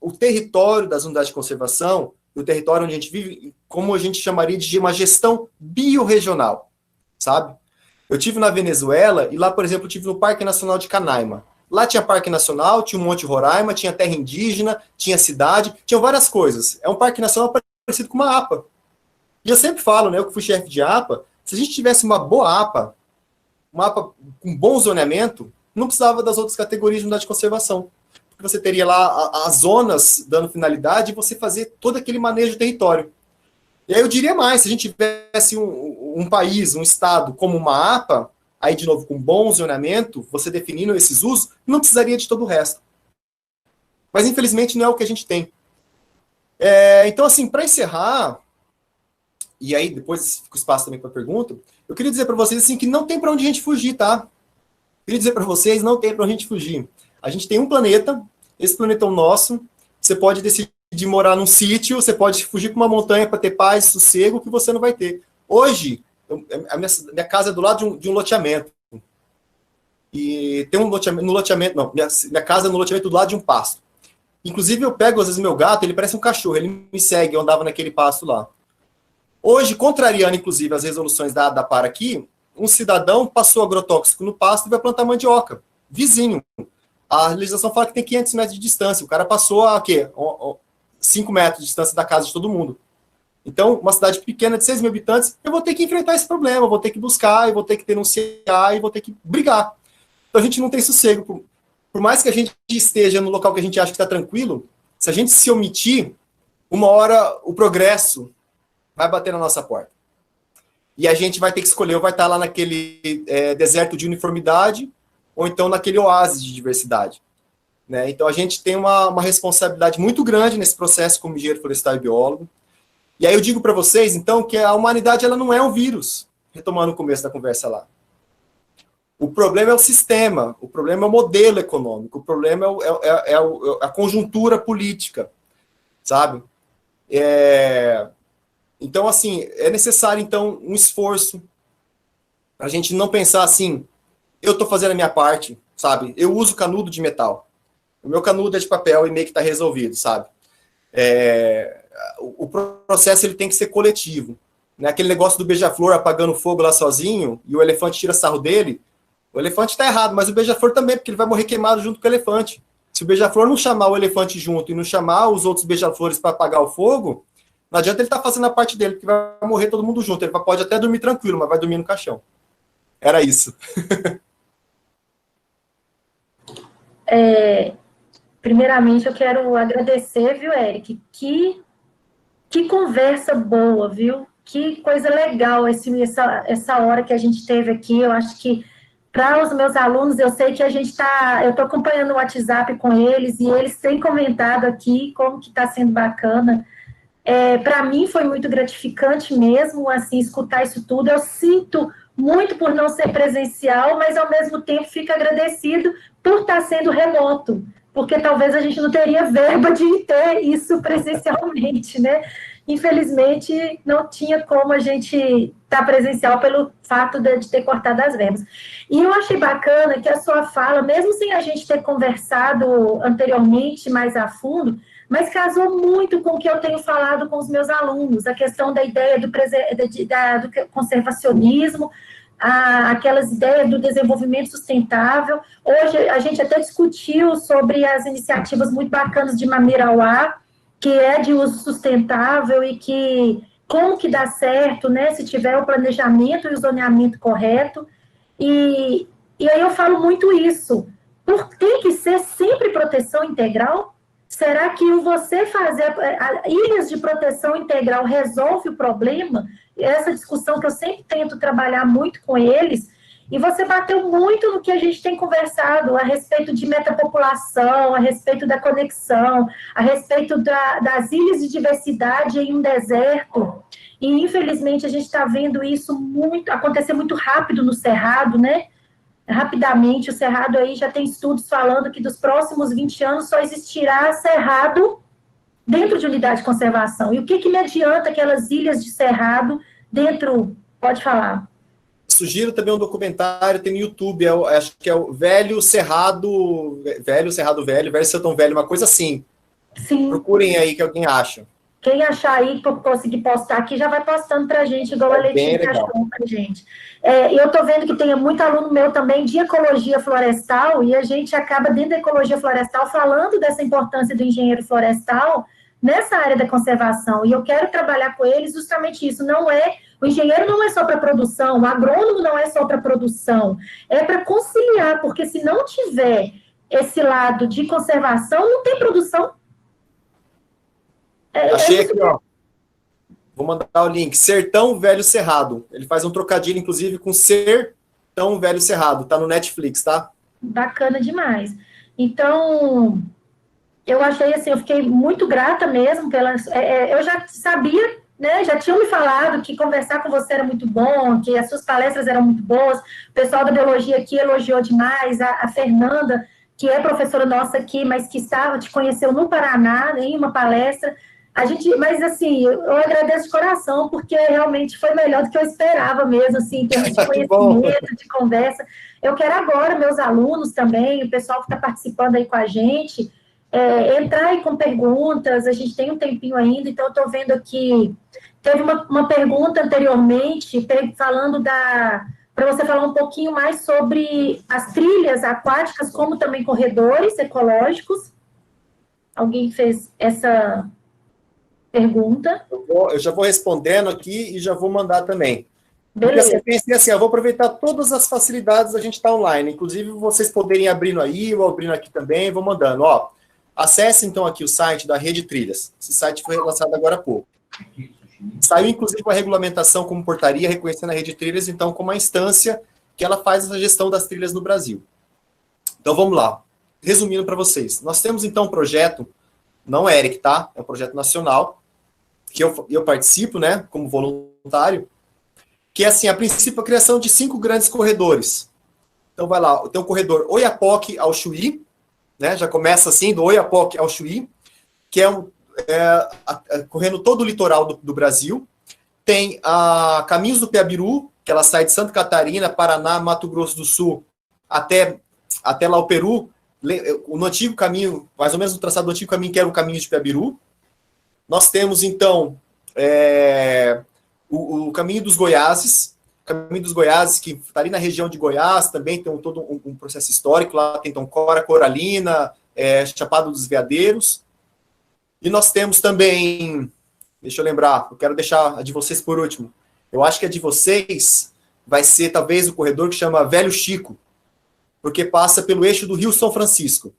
o território das unidades de conservação, o território onde a gente vive, como a gente chamaria de uma gestão biorregional, sabe? Eu tive na Venezuela e lá, por exemplo, eu tive no Parque Nacional de Canaima. Lá tinha Parque Nacional, tinha um Monte Roraima, tinha terra indígena, tinha cidade, tinha várias coisas. É um Parque Nacional parecido com uma APA. E eu sempre falo, né, eu que fui chefe de APA, se a gente tivesse uma boa APA, uma APA com bom zoneamento, não precisava das outras categorias de unidade de conservação. Você teria lá as zonas dando finalidade e você fazer todo aquele manejo do território. E aí eu diria mais, se a gente tivesse um país, um estado como uma APA, aí de novo com bom zoneamento, você definindo esses usos, não precisaria de todo o resto. Mas infelizmente não é o que a gente tem. Então assim, para encerrar, e aí depois fica o espaço também para pergunta, eu queria dizer para vocês assim, que não tem para onde a gente fugir, tá? Eu queria dizer para vocês, não tem para onde a gente fugir. A gente tem um planeta, esse planeta é o nosso, você pode decidir morar num sítio, você pode fugir para uma montanha para ter paz, sossego, que você não vai ter. Hoje, a minha casa é do lado de um loteamento. E tem um loteamento, minha casa é no loteamento do lado de um pasto. Inclusive, eu pego, às vezes, meu gato, ele parece um cachorro, ele me segue, eu andava naquele pasto lá. Hoje, contrariando, inclusive, as resoluções da PAR aqui, um cidadão passou agrotóxico no pasto e vai plantar mandioca. Vizinho. A legislação fala que tem 500 metros de distância. O cara passou a 5 metros de distância da casa de todo mundo. Então, uma cidade pequena de 6 mil habitantes, eu vou ter que enfrentar esse problema, eu vou ter que buscar, eu vou ter que denunciar, e vou ter que brigar. Então, a gente não tem sossego. Por mais que a gente esteja no local que a gente acha que está tranquilo, se a gente se omitir, uma hora o progresso vai bater na nossa porta. E a gente vai ter que escolher, ou vai estar lá naquele deserto de uniformidade, ou então naquele oásis de diversidade. Né? Então, a gente tem uma responsabilidade muito grande nesse processo como engenheiro florestal e biólogo. E aí eu digo para vocês, então, que a humanidade ela não é um vírus, retomando o começo da conversa lá. O problema é o sistema, o problema é o modelo econômico, o problema é a conjuntura política, sabe? Então, assim, é necessário, então, um esforço para a gente não pensar assim, eu estou fazendo a minha parte, sabe? Eu uso canudo de metal. O meu canudo é de papel e meio que está resolvido, sabe? O processo ele tem que ser coletivo. Né? Aquele negócio do beija-flor apagando fogo lá sozinho e o elefante tira sarro dele, o elefante está errado, mas o beija-flor também, porque ele vai morrer queimado junto com o elefante. Se o beija-flor não chamar o elefante junto e não chamar os outros beija-flores para apagar o fogo, não adianta ele estar fazendo a parte dele, porque vai morrer todo mundo junto. Ele pode até dormir tranquilo, mas vai dormir no caixão. Era isso. primeiramente eu quero agradecer, viu, Eric? Que conversa boa, viu? Que coisa legal essa hora que a gente teve aqui. Eu acho que para os meus alunos, eu sei que eu estou acompanhando o WhatsApp com eles e eles têm comentado aqui como que está sendo bacana. Para mim foi muito gratificante mesmo, assim, escutar isso tudo. Eu sinto muito por não ser presencial, mas ao mesmo tempo fico agradecido por estar sendo remoto, porque talvez a gente não teria verba de ter isso presencialmente, né? Infelizmente, não tinha como a gente estar presencial pelo fato de ter cortado as verbas. E eu achei bacana que a sua fala, mesmo sem a gente ter conversado anteriormente mais a fundo, mas casou muito com o que eu tenho falado com os meus alunos, a questão da ideia do conservacionismo, aquelas ideias do desenvolvimento sustentável. Hoje a gente até discutiu sobre as iniciativas muito bacanas de Mamirauá, que é de uso sustentável e que como que dá certo, né, se tiver o planejamento e o zoneamento correto. E aí eu falo muito isso. Tem que ser sempre proteção integral? Será que você fazer ilhas de proteção integral resolve o problema? Essa discussão que eu sempre tento trabalhar muito com eles, e você bateu muito no que a gente tem conversado a respeito de metapopulação, a respeito da conexão, a respeito das ilhas de diversidade em um deserto. E, infelizmente, a gente está vendo isso acontecer muito rápido no Cerrado, né? Rapidamente, o Cerrado aí já tem estudos falando que dos próximos 20 anos só existirá Cerrado dentro de unidade de conservação. E o que me adianta aquelas ilhas de Cerrado dentro? Pode falar. Sugiro também um documentário, tem no YouTube, acho que é o Velho Cerrado Velho, Velho Sertão Velho, uma coisa assim. Sim. Procurem aí que alguém acha. Quem achar aí, que eu conseguir postar aqui, já vai postando para a gente, igual a Letícia achou para a gente. E eu estou vendo que tem muito aluno meu também de ecologia florestal, e a gente acaba, dentro da ecologia florestal, falando dessa importância do engenheiro florestal nessa área da conservação. E eu quero trabalhar com eles justamente isso. O engenheiro não é só para produção, o agrônomo não é só para produção, é para conciliar, porque se não tiver esse lado de conservação, não tem produção. Achei aqui, ó. Vou mandar o link. Sertão Velho Cerrado. Ele faz um trocadilho, inclusive, com Sertão Velho Cerrado. Tá no Netflix, tá? Bacana demais. Então, eu achei assim, eu fiquei muito grata mesmo eu já sabia, né? Já tinham me falado que conversar com você era muito bom, que as suas palestras eram muito boas. O pessoal da biologia aqui elogiou demais. A Fernanda, que é professora nossa aqui, mas que te conheceu no Paraná, em uma palestra. Mas assim, eu agradeço de coração, porque realmente foi melhor do que eu esperava mesmo, assim, em termos de conhecimento, de conversa. Eu quero agora, meus alunos também, o pessoal que está participando aí com a gente, entrar aí com perguntas, a gente tem um tempinho ainda, então eu estou vendo aqui, teve uma pergunta anteriormente, falando para você falar um pouquinho mais sobre as trilhas aquáticas, como também corredores ecológicos. Alguém fez essa pergunta. Eu já vou respondendo aqui e já vou mandar também. Beleza. Porque eu pensei assim, eu vou aproveitar todas as facilidades da gente estar online, inclusive vocês poderem abrindo aí, ou abrindo aqui também, vou mandando. Ó, acesse então aqui o site da Rede Trilhas. Esse site foi lançado agora há pouco. Saiu inclusive a regulamentação como portaria, reconhecendo a Rede Trilhas, então, como a instância que ela faz essa gestão das trilhas no Brasil. Então, vamos lá. Resumindo para vocês. Nós temos então um projeto, não é Eric, tá? É um projeto nacional, que eu participo, né, como voluntário, que é assim, a princípio, a criação de 5 grandes corredores. Então, vai lá, tem o corredor Oiapoque ao Chuí, né, já começa assim, do Oiapoque ao Chuí, que correndo todo o litoral do Brasil. Tem a Caminhos do Piabiru, que ela sai de Santa Catarina, Paraná, Mato Grosso do Sul, até lá o Peru, no antigo caminho, mais ou menos no traçado do antigo caminho, que era o Caminho de Piabiru. Nós temos, então, o Caminho dos Goiáses, que está ali na região de Goiás, também tem todo um processo histórico, lá tem então Cora Coralina, Chapada dos Veadeiros. E nós temos também, deixa eu lembrar, eu quero deixar a de vocês por último. Eu acho que a de vocês vai ser talvez o corredor que chama Velho Chico, porque passa pelo eixo do Rio São Francisco.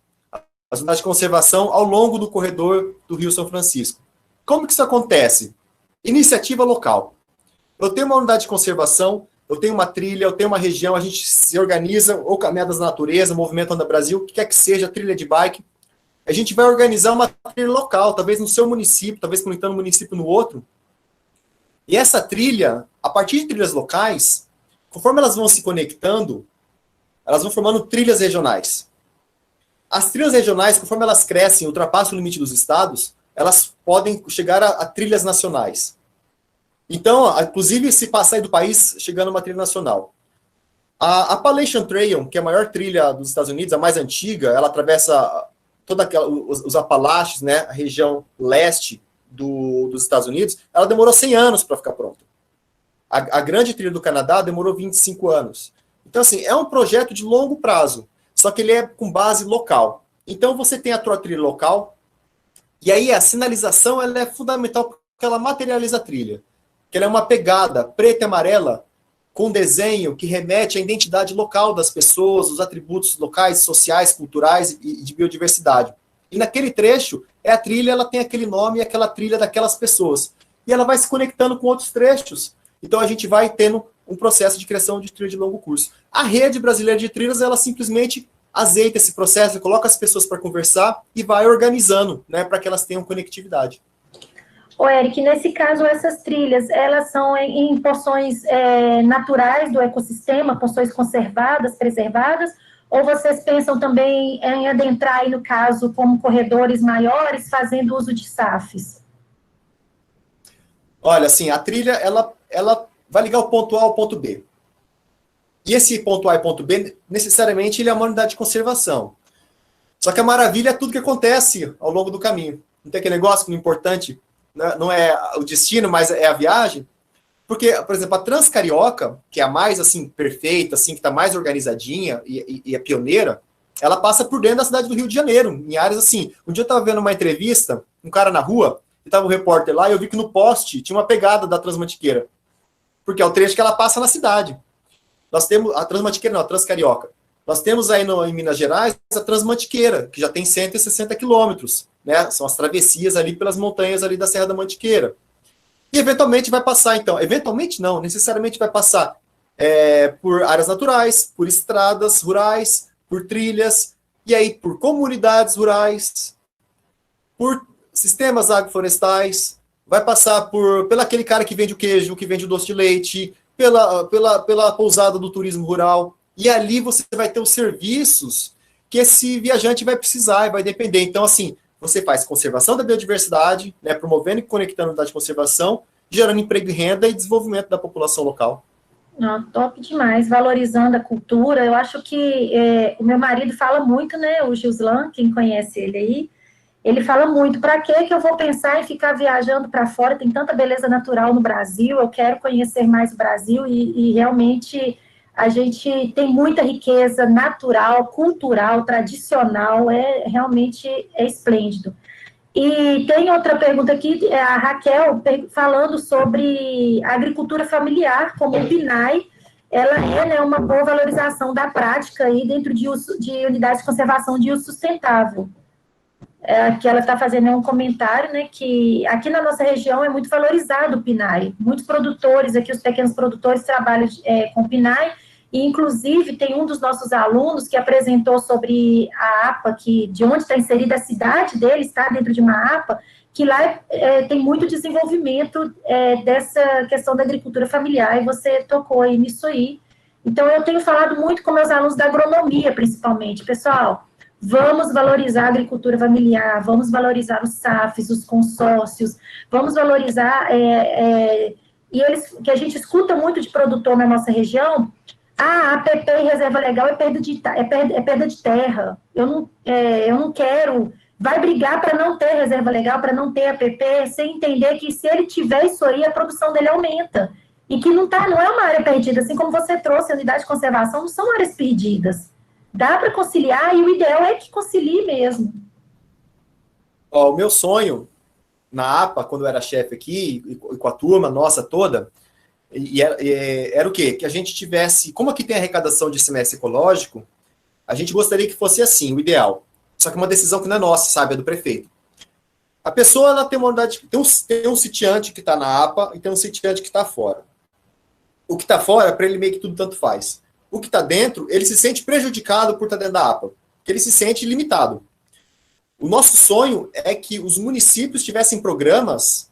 as unidades de conservação ao longo do corredor do Rio São Francisco. Como que isso acontece? Iniciativa local. Eu tenho uma unidade de conservação, eu tenho uma trilha, eu tenho uma região, a gente se organiza, ou Caminhadas da Natureza, Movimento Anda Brasil, o que quer que seja, trilha de bike. A gente vai organizar uma trilha local, talvez no seu município, talvez conectando um município no outro. E essa trilha, a partir de trilhas locais, conforme elas vão se conectando, elas vão formando trilhas regionais. As trilhas regionais, conforme elas crescem, ultrapassam o limite dos estados, elas podem chegar a trilhas nacionais. Então, inclusive, se passar do país, chegando a uma trilha nacional. A Appalachian Trail, que é a maior trilha dos Estados Unidos, a mais antiga, ela atravessa os Apalaches, né, a região leste dos Estados Unidos, ela demorou 100 anos para ficar pronta. A grande trilha do Canadá demorou 25 anos. Então, assim, é um projeto de longo prazo, só que ele é com base local. Então, você tem a tua trilha local, e aí a sinalização ela é fundamental porque ela materializa a trilha. Que ela é uma pegada preta e amarela com desenho que remete à identidade local das pessoas, os atributos locais, sociais, culturais e de biodiversidade. E naquele trecho, a trilha ela tem aquele nome e aquela trilha daquelas pessoas. E ela vai se conectando com outros trechos. Então a gente vai tendo um processo de criação de trilha de longo curso. A rede brasileira de trilhas, ela simplesmente azeita esse processo, coloca as pessoas para conversar e vai organizando, né, para que elas tenham conectividade. Ô, Eric, nesse caso, essas trilhas, elas são em porções naturais do ecossistema, porções conservadas, preservadas, ou vocês pensam também em adentrar, aí, no caso, como corredores maiores, fazendo uso de SAFs? Olha, assim, a trilha, ela vai ligar o ponto A ao ponto B. E esse ponto A e ponto B, necessariamente, ele é uma unidade de conservação. Só que a maravilha é tudo que acontece ao longo do caminho. Não tem aquele negócio que o importante não é o destino, mas é a viagem. Porque, por exemplo, a Transcarioca, que é a mais, assim, perfeita, assim, que está mais organizadinha e é pioneira, ela passa por dentro da cidade do Rio de Janeiro, em áreas assim. Um dia eu estava vendo uma entrevista, um cara na rua, estava um repórter lá, e eu vi que no poste tinha uma pegada da Transmantiqueira. Porque é o trecho que ela passa na cidade. Nós temos a Transmantiqueira, não, a Transcarioca. Nós temos aí em Minas Gerais a Transmantiqueira, que já tem 160 quilômetros, né? São as travessias ali pelas montanhas ali da Serra da Mantiqueira. E eventualmente vai passar, então, eventualmente não, necessariamente vai passar por áreas naturais, por estradas rurais, por trilhas, e aí por comunidades rurais, por sistemas agroflorestais, vai passar pelo aquele cara que vende o queijo, que vende o doce de leite, pela pousada do turismo rural. E ali você vai ter os serviços que esse viajante vai precisar e vai depender. Então, assim, você faz conservação da biodiversidade, né, promovendo e conectando a unidade de conservação, gerando emprego e renda e desenvolvimento da população local. Top demais, valorizando a cultura. Eu acho que o meu marido fala muito, né, o Gilslan, quem conhece ele aí, ele fala muito, para que eu vou pensar em ficar viajando para fora, tem tanta beleza natural no Brasil, eu quero conhecer mais o Brasil e realmente a gente tem muita riqueza natural, cultural, tradicional, realmente esplêndido. E tem outra pergunta aqui, a Raquel falando sobre a agricultura familiar, como o PNAE, ela é, né, uma boa valorização da prática aí dentro de unidades de conservação de uso sustentável. Que ela está fazendo um comentário, né, que aqui na nossa região é muito valorizado o PNAE. Muitos produtores, aqui os pequenos produtores trabalham com o PNAE, e inclusive tem um dos nossos alunos que apresentou sobre a APA, de onde está inserida a cidade dele, está dentro de uma APA, que lá tem muito desenvolvimento dessa questão da agricultura familiar, e você tocou aí nisso aí. Então, eu tenho falado muito com meus alunos da agronomia, principalmente. Pessoal, vamos valorizar a agricultura familiar, vamos valorizar os SAFs, os consórcios, vamos valorizar, que a gente escuta muito de produtor na nossa região, a APP e reserva legal é perda de terra, eu não quero, vai brigar para não ter reserva legal, para não ter APP, sem entender que se ele tiver isso aí, a produção dele aumenta, e que não é uma área perdida, assim como você trouxe a unidade de conservação, não são áreas perdidas. Dá para conciliar e o ideal é que concilie mesmo. O meu sonho na APA, quando eu era chefe aqui, e com a turma nossa toda, era o quê? Que a gente tivesse, como aqui tem arrecadação de semestre ecológico, a gente gostaria que fosse assim, o ideal. Só que é uma decisão que não é nossa, sabe? É do prefeito. A pessoa ela tem uma unidade, tem um sitiante que está na APA e tem um sitiante que está fora. O que está fora, para ele meio que tudo tanto faz. O que está dentro, ele se sente prejudicado por estar dentro da APA, porque ele se sente limitado. O nosso sonho é que os municípios tivessem programas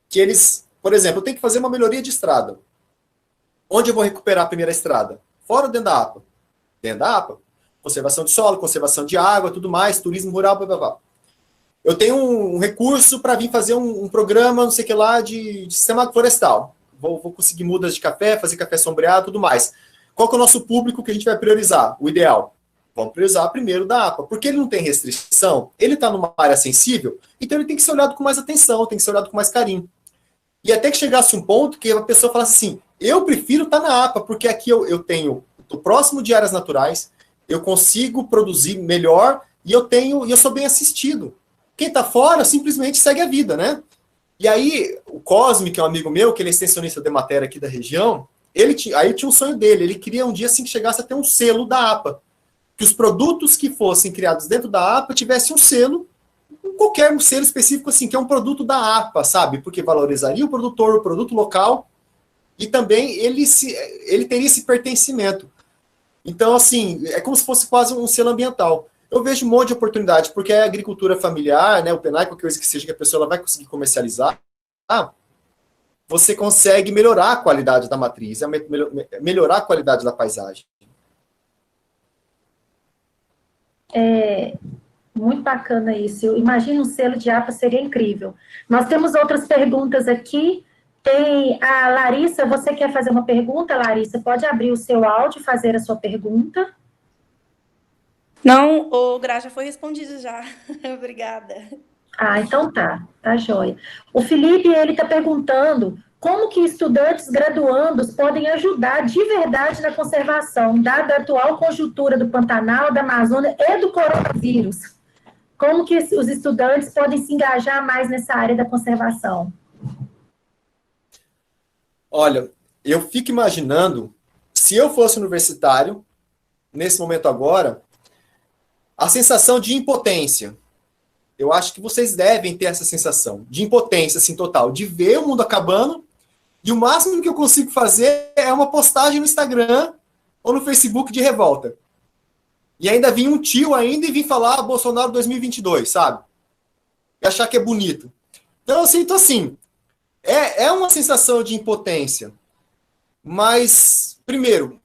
que eles, por exemplo, eu tenho que fazer uma melhoria de estrada. Onde eu vou recuperar a primeira estrada? Fora ou dentro da APA? Dentro da APA. Conservação de solo, conservação de água, tudo mais, turismo rural, blá, blá, blá. Eu tenho um recurso para vir fazer um programa, não sei o que lá, de sistema florestal. Vou conseguir mudas de café, fazer café sombreado, tudo mais. Qual que é o nosso público que a gente vai priorizar? O ideal. Vamos priorizar primeiro da APA, porque ele não tem restrição, ele está numa área sensível, então ele tem que ser olhado com mais atenção, tem que ser olhado com mais carinho. E até que chegasse um ponto que a pessoa falasse assim, eu prefiro estar na APA, porque aqui eu estou próximo de áreas naturais, eu consigo produzir melhor e eu sou bem assistido. Quem está fora simplesmente segue a vida, né? E aí, o Cosme, que é um amigo meu, que ele é extensionista de matéria aqui da região, aí tinha um sonho dele, ele queria um dia assim que chegasse a ter um selo da APA, que os produtos que fossem criados dentro da APA tivessem um selo, qualquer selo específico assim, que é um produto da APA, sabe? Porque valorizaria o produtor, o produto local, e também ele teria esse pertencimento. Então, assim, é como se fosse quase um selo ambiental. Eu vejo um monte de oportunidade, porque a agricultura familiar, né, o PENAI, qualquer coisa que seja que a pessoa ela vai conseguir comercializar, você consegue melhorar a qualidade da matriz, melhorar a qualidade da paisagem. Muito bacana isso. Eu imagino um selo de APA, seria incrível. Nós temos outras perguntas aqui. Tem a Larissa, você quer fazer uma pergunta, Larissa? Pode abrir o seu áudio e fazer a sua pergunta. Não, o Gra já foi respondido já. Obrigada. Então tá joia. O Felipe, ele está perguntando como que estudantes graduandos podem ajudar de verdade na conservação, dada a atual conjuntura do Pantanal, da Amazônia e do coronavírus. Como que os estudantes podem se engajar mais nessa área da conservação? Olha, eu fico imaginando, se eu fosse universitário, nesse momento agora, a sensação de impotência. Eu acho que vocês devem ter essa sensação de impotência, assim, total, de ver o mundo acabando, e o máximo que eu consigo fazer é uma postagem no Instagram ou no Facebook de revolta. E ainda vir um tio ainda e vir falar Bolsonaro 2022, sabe? E achar que é bonito. Então eu sinto assim, é uma sensação de impotência. Mas, primeiro,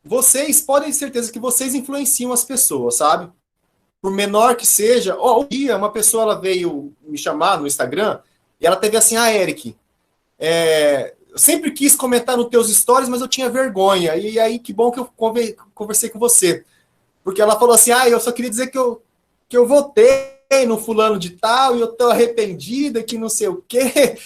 vocês podem ter certeza que vocês influenciam as pessoas, sabe? Por menor que seja. Um dia, uma pessoa ela veio me chamar no Instagram e ela teve assim, Eric, eu sempre quis comentar nos teus stories, mas eu tinha vergonha. E aí, que bom que eu conversei com você. Porque ela falou assim, eu só queria dizer que eu votei no fulano de tal e eu tô arrependida, que não sei o quê,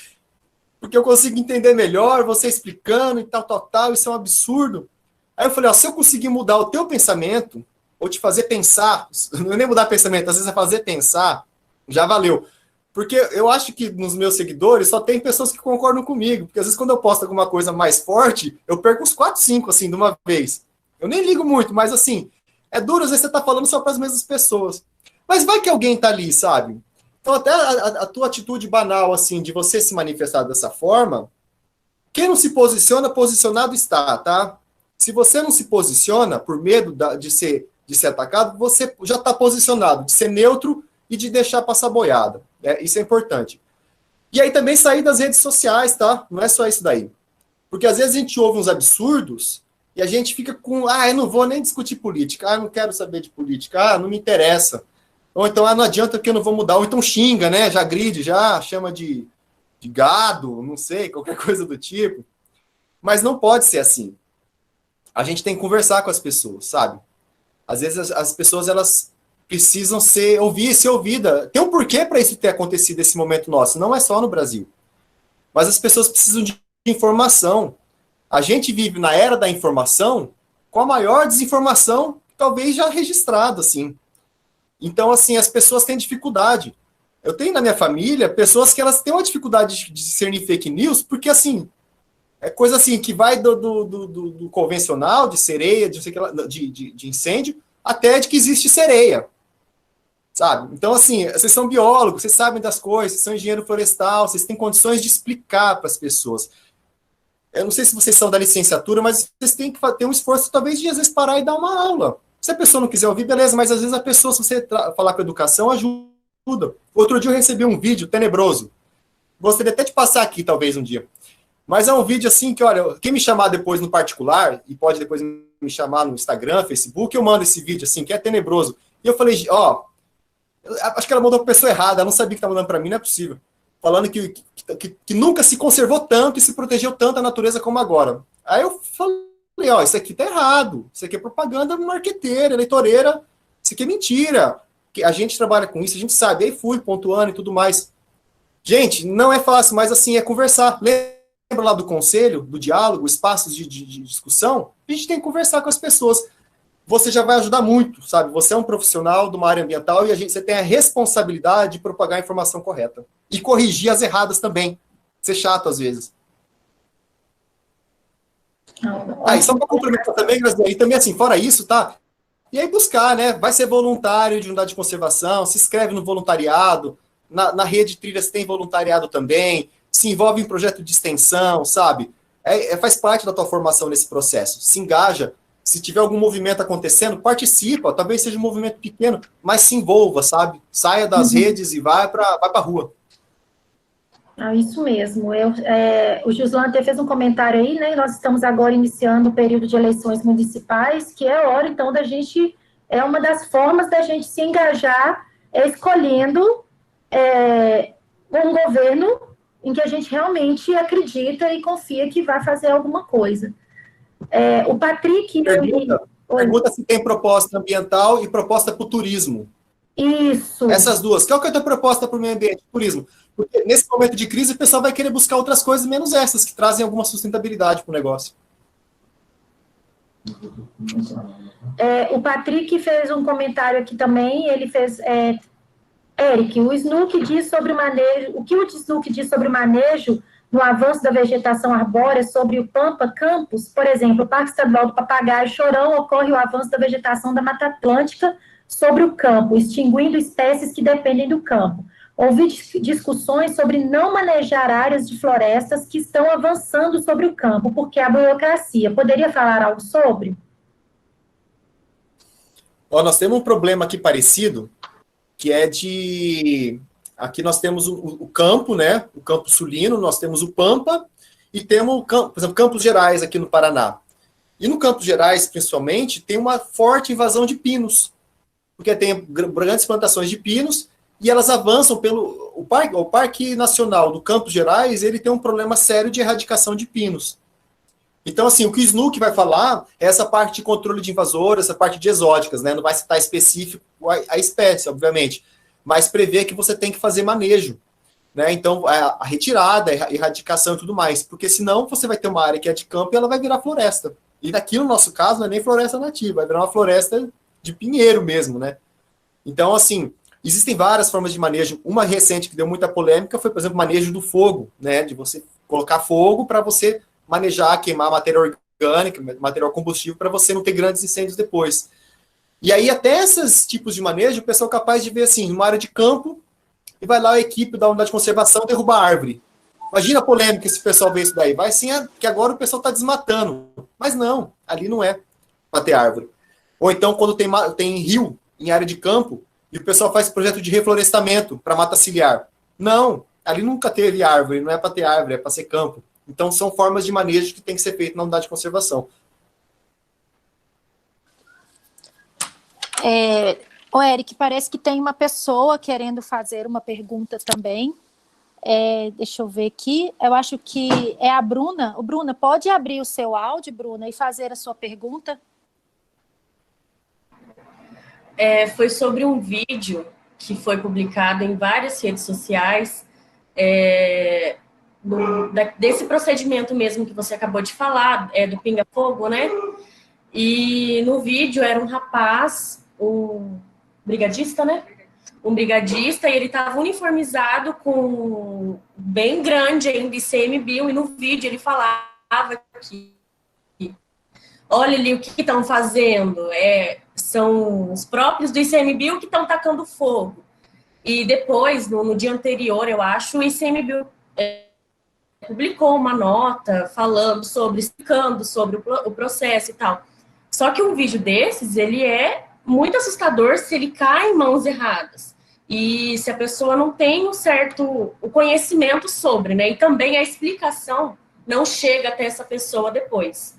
porque eu consigo entender melhor, você explicando e tal, isso é um absurdo. Aí eu falei, se eu conseguir mudar o teu pensamento, ou te fazer pensar, não é nem mudar pensamento, às vezes é fazer pensar, já valeu. Porque eu acho que nos meus seguidores só tem pessoas que concordam comigo, porque às vezes quando eu posto alguma coisa mais forte, eu perco uns 4, 5, assim, de uma vez. Eu nem ligo muito, mas assim, é duro, às vezes você tá falando só para as mesmas pessoas. Mas vai que alguém tá ali, sabe? Então até a tua atitude banal, assim, de você se manifestar dessa forma, quem não se posiciona, posicionado está, tá? Se você não se posiciona por medo de ser atacado, você já está posicionado, de ser neutro e de deixar passar boiada. Isso é importante. E aí também sair das redes sociais, tá? Não é só isso daí. Porque às vezes a gente ouve uns absurdos e a gente fica com, eu não vou nem discutir política, eu não quero saber de política, não me interessa. Ou então, não adianta que eu não vou mudar. Ou então xinga, né? Já agride, já chama de gado, não sei, qualquer coisa do tipo. Mas não pode ser assim. A gente tem que conversar com as pessoas, sabe? Às vezes as pessoas, elas precisam ser ouvidas. Tem um porquê para isso ter acontecido esse momento nosso. Não é só no Brasil. Mas as pessoas precisam de informação. A gente vive na era da informação com a maior desinformação, talvez já registrada, assim. Então, assim, as pessoas têm dificuldade. Eu tenho na minha família pessoas que elas têm uma dificuldade de discernir fake news, porque, assim, é coisa assim que vai do convencional, de sereia, de incêndio, até de que existe sereia. sabe? Então, assim, vocês são biólogos, vocês sabem das coisas, vocês são engenheiro florestal, vocês têm condições de explicar para as pessoas. Eu não sei se vocês são da licenciatura, mas vocês têm que ter um esforço, talvez, de às vezes parar e dar uma aula. Se a pessoa não quiser ouvir, beleza, mas às vezes a pessoa, se você falar com educação, ajuda. Outro dia eu recebi um vídeo tenebroso. Gostaria até de passar aqui, talvez, um dia. Mas é um vídeo assim que, olha, quem me chamar depois no particular, e pode depois me chamar no Instagram, Facebook, eu mando esse vídeo assim, que é tenebroso. E eu falei, ó, acho que ela mandou para a pessoa errada, ela não sabia que estava mandando para mim, não é possível. Falando que nunca se conservou tanto e se protegeu tanto a natureza como agora. Aí eu falei, ó, isso aqui tá errado, isso aqui é propaganda marqueteira, eleitoreira, isso aqui é mentira. A gente trabalha com isso, a gente sabe. Aí fui pontuando e tudo mais. Gente, não é fácil, mas assim, é conversar. Lembra lá do conselho, do diálogo, espaços de discussão? A gente tem que conversar com as pessoas. Você já vai ajudar muito, sabe? Você é um profissional de uma área ambiental e você tem a responsabilidade de propagar a informação correta. E corrigir as erradas também. Ser chato às vezes. Aí, só para complementar também, e também assim, fora isso, tá? E aí buscar, né? Vai ser voluntário de unidade de conservação, se inscreve no voluntariado, na rede Trilhas tem voluntariado também, se envolve em projeto de extensão, sabe? Faz parte da tua formação nesse processo. Se engaja. Se tiver algum movimento acontecendo, participa, talvez seja um movimento pequeno, mas se envolva, sabe? Saia das redes e vai para a rua. Isso mesmo. O Gislão até fez um comentário aí, né? Nós estamos agora iniciando o período de eleições municipais, que é hora, então, da gente, uma das formas da gente se engajar escolhendo um governo em que a gente realmente acredita e confia que vai fazer alguma coisa. O Patrick... Pergunta se tem proposta ambiental e proposta para o turismo. Isso. Essas duas. Qual que é a tua proposta para o meio ambiente e turismo? Porque nesse momento de crise, o pessoal vai querer buscar outras coisas, menos essas, que trazem alguma sustentabilidade para o negócio. O Patrick fez um comentário aqui também, ele fez... Eric, o SNUC diz sobre o manejo... O que o SNUC diz sobre o manejo no avanço da vegetação arbórea sobre o Pampa Campos? Por exemplo, o Parque Estadual do Papagaio Chorão ocorre o avanço da vegetação da Mata Atlântica sobre o campo, extinguindo espécies que dependem do campo. Houve discussões sobre não manejar áreas de florestas que estão avançando sobre o campo, porque a burocracia. Poderia falar algo sobre? Nós temos um problema aqui parecido, que é de... Aqui nós temos o campo, né? O campo sulino, nós temos o Pampa e temos, por exemplo, Campos Gerais aqui no Paraná. E no Campos Gerais, principalmente, tem uma forte invasão de pinos, porque tem grandes plantações de pinos e elas avançam pelo... O Parque Nacional do Campos Gerais, ele tem um problema sério de erradicação de pinos. Então, assim, o que o SNUC vai falar é essa parte de controle de invasores, essa parte de exóticas, né? Não vai citar específico a espécie, obviamente, mas prevê que você tem que fazer manejo, né? Então, a retirada, a erradicação e tudo mais, porque senão você vai ter uma área que é de campo e ela vai virar floresta. E aqui, no nosso caso, não é nem floresta nativa, vai virar uma floresta de pinheiro mesmo, né? Então, assim, existem várias formas de manejo. Uma recente que deu muita polêmica foi, por exemplo, manejo do fogo, né? De você colocar fogo para você manejar, queimar matéria orgânica, material combustível, para você não ter grandes incêndios depois. E aí, até esses tipos de manejo, o pessoal é capaz de ver, assim, uma área de campo, e vai lá a equipe da unidade de conservação derrubar a árvore. Imagina a polêmica se o pessoal vê isso daí. Vai sim, que agora o pessoal está desmatando. Mas não, ali não é para ter árvore. Ou então, quando tem rio em área de campo, e o pessoal faz projeto de reflorestamento para mata ciliar. Não, ali nunca teve árvore, não é para ter árvore, é para ser campo. Então, são formas de manejo que tem que ser feito na unidade de conservação. Eric, parece que tem uma pessoa querendo fazer uma pergunta também. Deixa eu ver aqui. Eu acho que é a Bruna. Bruna, pode abrir o seu áudio, Bruna, e fazer a sua pergunta? Foi sobre um vídeo que foi publicado em várias redes sociais, desse procedimento mesmo que você acabou de falar, do pinga-fogo, né? E no vídeo era um rapaz, um brigadista, né? Um brigadista, e ele estava uniformizado com bem grande ainda, ICMBio, e no vídeo ele falava que olha ali o que estão fazendo, são os próprios do ICMBio que estão tacando fogo. E depois, no dia anterior, eu acho, o ICMBio publicou uma nota explicando sobre o processo e tal. Só que um vídeo desses, ele é muito assustador se ele cai em mãos erradas. E se a pessoa não tem o conhecimento sobre, né? E também a explicação não chega até essa pessoa depois.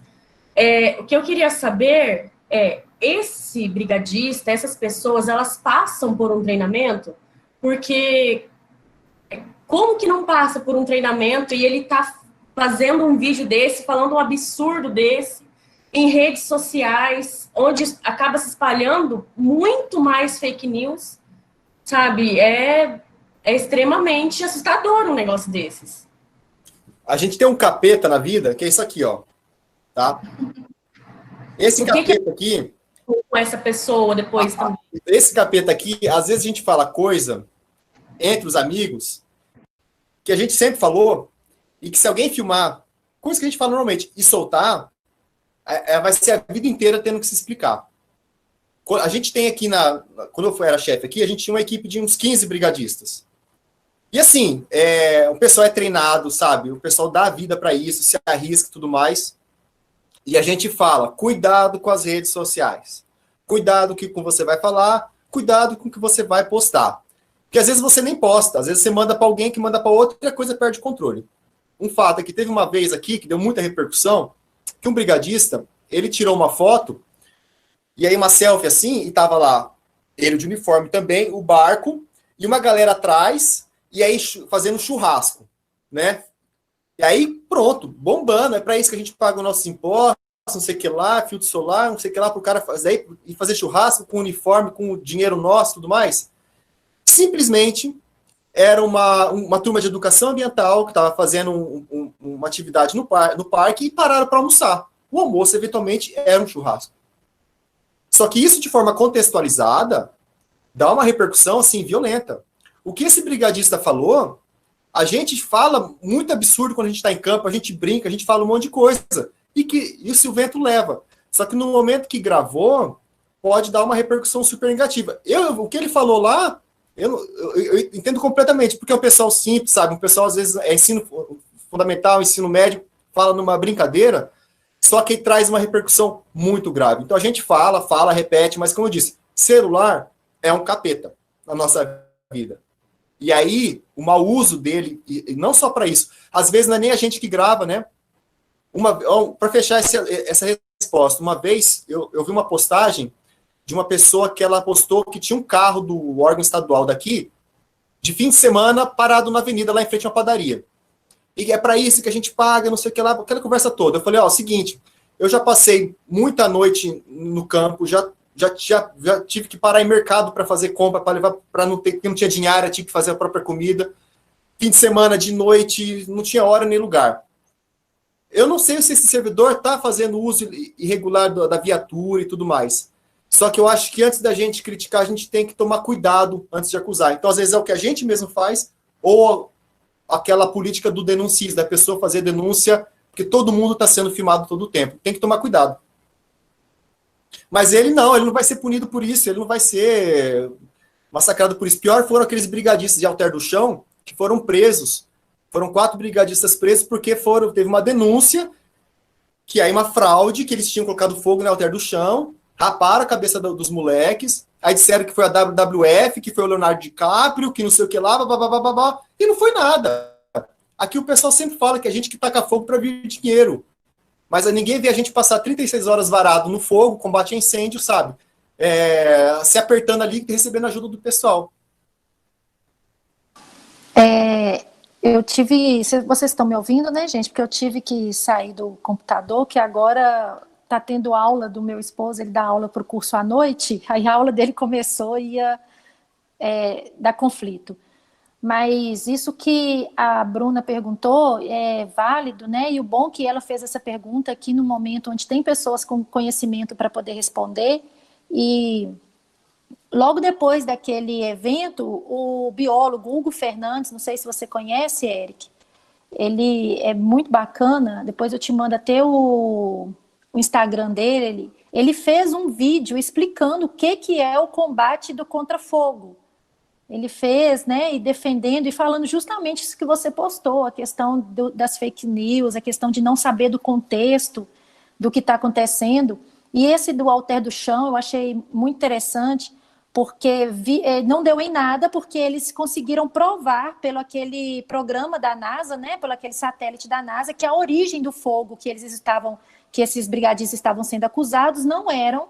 O que eu queria saber esse brigadista, essas pessoas, elas passam por um treinamento? Porque como que não passa por um treinamento e ele está fazendo um vídeo desse, falando um absurdo desse, em redes sociais, onde acaba se espalhando muito mais fake news, sabe? É extremamente assustador um negócio desses. A gente tem um capeta na vida, que é isso aqui, ó. Tá? Esse capeta aqui... Com essa pessoa depois também. Esse capeta aqui, às vezes a gente fala coisa entre os amigos que a gente sempre falou e que se alguém filmar, coisa que a gente fala normalmente, e soltar, vai ser a vida inteira tendo que se explicar. A gente tem aqui, quando eu era chefe aqui, a gente tinha uma equipe de uns 15 brigadistas. E assim, o pessoal é treinado, sabe? O pessoal dá a vida para isso, se arrisca e tudo mais. E a gente fala, cuidado com as redes sociais. Cuidado com o que você vai falar, cuidado com o que você vai postar. Porque às vezes você nem posta, às vezes você manda para alguém que manda para outro e a coisa perde o controle. Um fato é que teve uma vez aqui, que deu muita repercussão, que um brigadista, ele tirou uma foto, e aí uma selfie assim, e tava lá, ele de uniforme também, o barco, e uma galera atrás, e aí fazendo churrasco, né? E aí, pronto, bombando, é para isso que a gente paga os nossos impostos, não sei o que lá, filtro solar, não sei o que lá, para o cara fazer, e fazer churrasco com uniforme, com o dinheiro nosso e tudo mais. Simplesmente era uma turma de educação ambiental que estava fazendo uma atividade no parque e pararam para almoçar. O almoço, eventualmente, era um churrasco. Só que isso, de forma contextualizada, dá uma repercussão, assim, violenta. O que esse brigadista falou, a gente fala muito absurdo quando a gente está em campo, a gente brinca, a gente fala um monte de coisa. E isso o vento leva. Só que no momento que gravou, pode dar uma repercussão super negativa. O que ele falou lá, eu entendo completamente, porque é um pessoal simples, sabe? Um pessoal, às vezes, ensino fundamental, ensino médio, fala numa brincadeira, só que traz uma repercussão muito grave. Então a gente fala, repete, mas como eu disse, celular é um capeta na nossa vida. E aí, o mau uso dele, e não só para isso, às vezes não é nem a gente que grava, né? Para fechar essa resposta, uma vez eu vi uma postagem de uma pessoa que ela postou que tinha um carro do órgão estadual daqui, de fim de semana, parado na avenida, lá em frente a uma padaria. E é para isso que a gente paga, não sei o que lá, aquela conversa toda. Eu falei, seguinte, eu já passei muita noite no campo, já tive que parar em mercado para fazer compra, para levar, para não ter, porque não tinha dinheiro, tive que fazer a própria comida. Fim de semana, de noite, não tinha hora nem lugar. Eu não sei se esse servidor está fazendo uso irregular da viatura e tudo mais. Só que eu acho que antes da gente criticar, a gente tem que tomar cuidado antes de acusar. Então, às vezes, é o que a gente mesmo faz, ou aquela política do denuncis, da pessoa fazer denúncia, porque todo mundo está sendo filmado todo o tempo. Tem que tomar cuidado. Mas ele não vai ser punido por isso, ele não vai ser massacrado por isso. Pior foram aqueles brigadistas de Alter do Chão que foram presos. Foram 4 brigadistas presos porque teve uma denúncia que aí uma fraude, que eles tinham colocado fogo no Alter do Chão, raparam a cabeça dos moleques, aí disseram que foi a WWF, que foi o Leonardo DiCaprio, que não sei o que lá, blá, e não foi nada. Aqui o pessoal sempre fala que a gente que taca fogo para vir dinheiro. Mas ninguém vê a gente passar 36 horas varado no fogo, combate a incêndio, sabe? Se apertando ali e recebendo ajuda do pessoal. Vocês estão me ouvindo, né, gente? Porque eu tive que sair do computador, que agora está tendo aula do meu esposo, ele dá aula para o curso à noite, aí a aula dele começou e ia dar conflito. Mas isso que a Bruna perguntou é válido, né? E o bom que ela fez essa pergunta aqui no momento onde tem pessoas com conhecimento para poder responder. E logo depois daquele evento, o biólogo Hugo Fernandes, não sei se você conhece, Eric, ele é muito bacana, depois eu te mando até o Instagram dele, ele fez um vídeo explicando o que é o combate do contrafogo. Ele fez, né, e defendendo e falando justamente isso que você postou, a questão das fake news, a questão de não saber do contexto do que está acontecendo. E esse do Alter do Chão eu achei muito interessante, porque não deu em nada, porque eles conseguiram provar pelo aquele programa da NASA, né, pelo aquele satélite da NASA, que a origem do fogo que esses brigadistas estavam sendo acusados não eram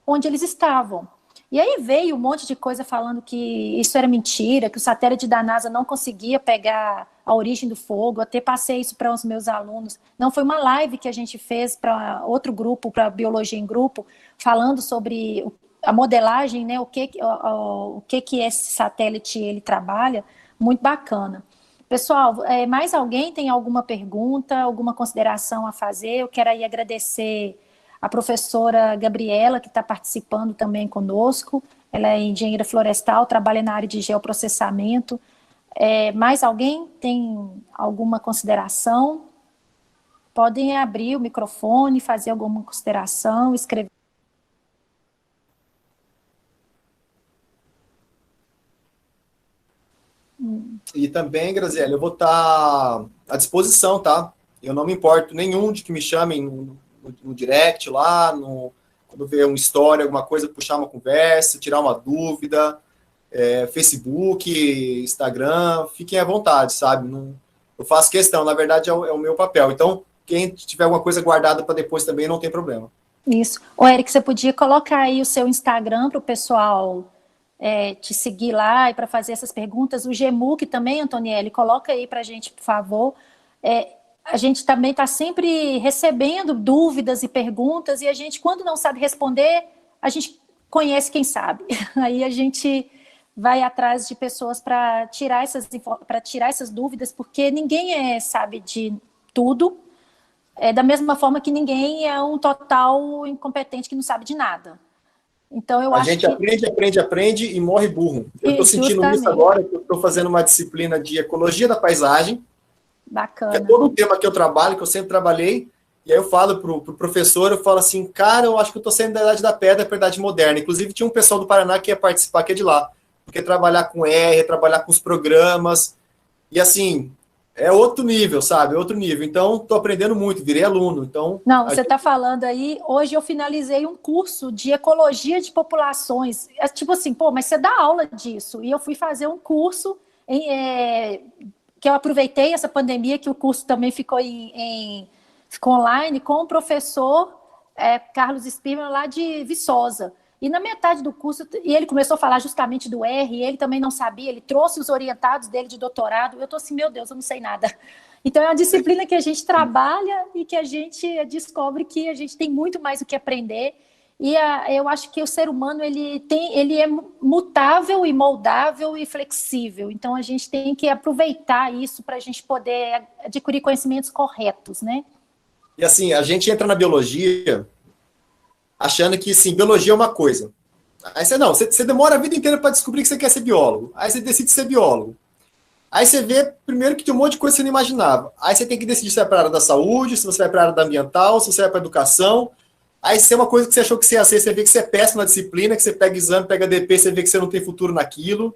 onde eles estavam. E aí veio um monte de coisa falando que isso era mentira, que o satélite da NASA não conseguia pegar a origem do fogo. Eu até passei isso para os meus alunos. Não, foi uma live que a gente fez para outro grupo, para Biologia em Grupo, falando sobre a modelagem, né, o que esse satélite ele trabalha, muito bacana. Pessoal, mais alguém tem alguma pergunta, alguma consideração a fazer? Eu quero aí agradecer a professora Gabriela, que está participando também conosco. Ela é engenheira florestal, trabalha na área de geoprocessamento. Mais alguém tem alguma consideração? Podem abrir o microfone, fazer alguma consideração, escrever. E também, Graziela, eu vou estar à disposição, tá? Eu não me importo nenhum de que me chamem no direct lá, quando ver uma história, alguma coisa, puxar uma conversa, tirar uma dúvida, Facebook, Instagram, fiquem à vontade, sabe? Eu faço questão, na verdade é o meu papel. Então, quem tiver alguma coisa guardada para depois também, não tem problema. Isso. Ô, Eric, você podia colocar aí o seu Instagram para o pessoal te seguir lá e para fazer essas perguntas. O Gemuc também, Antonielli, coloca aí para a gente, por favor. A gente também está sempre recebendo dúvidas e perguntas, e a gente, quando não sabe responder, a gente conhece quem sabe. Aí a gente vai atrás de pessoas para tirar essas dúvidas, porque ninguém sabe de tudo, da mesma forma que ninguém é um total incompetente que não sabe de nada. Então, eu acho que... A gente aprende e morre burro. Eu estou sentindo isso agora, que eu estou fazendo uma disciplina de ecologia da paisagem. Bacana. Que é todo um tema que eu trabalho, que eu sempre trabalhei, e aí eu falo pro professor, eu falo assim, cara, eu acho que eu estou saindo da idade da pedra para a idade moderna. Inclusive, tinha um pessoal do Paraná que ia participar, que é de lá, porque trabalhar com R, trabalhar com os programas, e assim, é outro nível, sabe? É outro nível. Então, estou aprendendo muito, virei aluno. Então, não, você está falando aí, hoje eu finalizei um curso de ecologia de populações. Tipo assim, mas você dá aula disso. E eu fui fazer um curso que eu aproveitei essa pandemia, que o curso também ficou online, com o professor Carlos Spirman, lá de Viçosa. E na metade do curso, e ele começou a falar justamente do R, e ele também não sabia, ele trouxe os orientados dele de doutorado, eu estou assim, meu Deus, eu não sei nada. Então é uma disciplina que a gente trabalha e que a gente descobre que a gente tem muito mais o que aprender. E eu acho que o ser humano ele é mutável e moldável e flexível. Então a gente tem que aproveitar isso para a gente poder adquirir conhecimentos corretos, né? E assim, a gente entra na biologia achando que, sim, biologia é uma coisa. Aí você demora a vida inteira para descobrir que você quer ser biólogo. Aí você decide ser biólogo. Aí você vê, primeiro, que tem um monte de coisa que você não imaginava. Aí você tem que decidir se vai para a área da saúde, se você vai para a área da ambiental, se você vai para a educação. Aí se é uma coisa que você achou que você ia ser, você vê que você é péssimo na disciplina, que você pega exame, pega DP, você vê que você não tem futuro naquilo.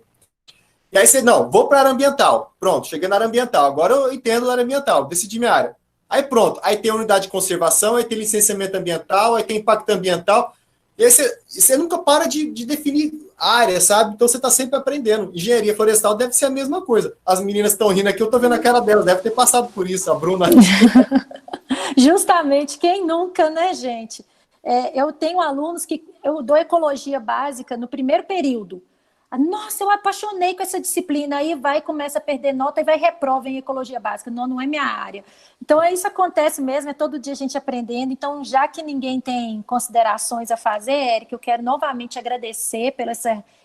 E aí você, vou para a área ambiental. Pronto, cheguei na área ambiental. Agora eu entendo a área ambiental, decidi minha área. Aí pronto, aí tem unidade de conservação, aí tem licenciamento ambiental, aí tem impacto ambiental. E aí você nunca para de definir área, sabe? Então você está sempre aprendendo. Engenharia florestal deve ser a mesma coisa. As meninas estão rindo aqui, eu estou vendo a cara delas, deve ter passado por isso, a Bruna. Justamente, quem nunca, né, gente? Eu tenho alunos que eu dou ecologia básica no primeiro período. Nossa, eu apaixonei com essa disciplina. Aí começa a perder nota e vai reprova em ecologia básica. Não é minha área. Então, isso acontece mesmo, é todo dia a gente aprendendo. Então, já que ninguém tem considerações a fazer, Eric, eu quero novamente agradecer pelo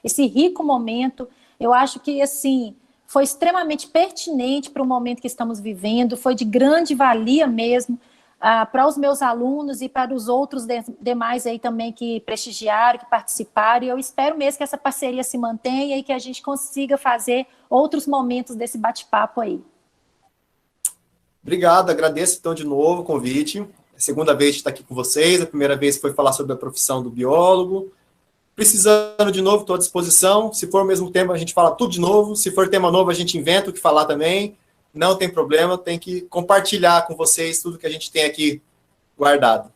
esse rico momento. Eu acho que, assim, foi extremamente pertinente para o momento que estamos vivendo, foi de grande valia mesmo. Para os meus alunos e para os outros demais aí também que prestigiaram, que participaram, e eu espero mesmo que essa parceria se mantenha e que a gente consiga fazer outros momentos desse bate-papo aí. Obrigado, agradeço então de novo o convite. a segunda vez de estar aqui com vocês, a primeira vez foi falar sobre a profissão do biólogo. Precisando de novo, estou à disposição. Se for o mesmo tema, a gente fala tudo de novo. Se for tema novo, a gente inventa o que falar também. Não tem problema, tem que compartilhar com vocês tudo que a gente tem aqui guardado.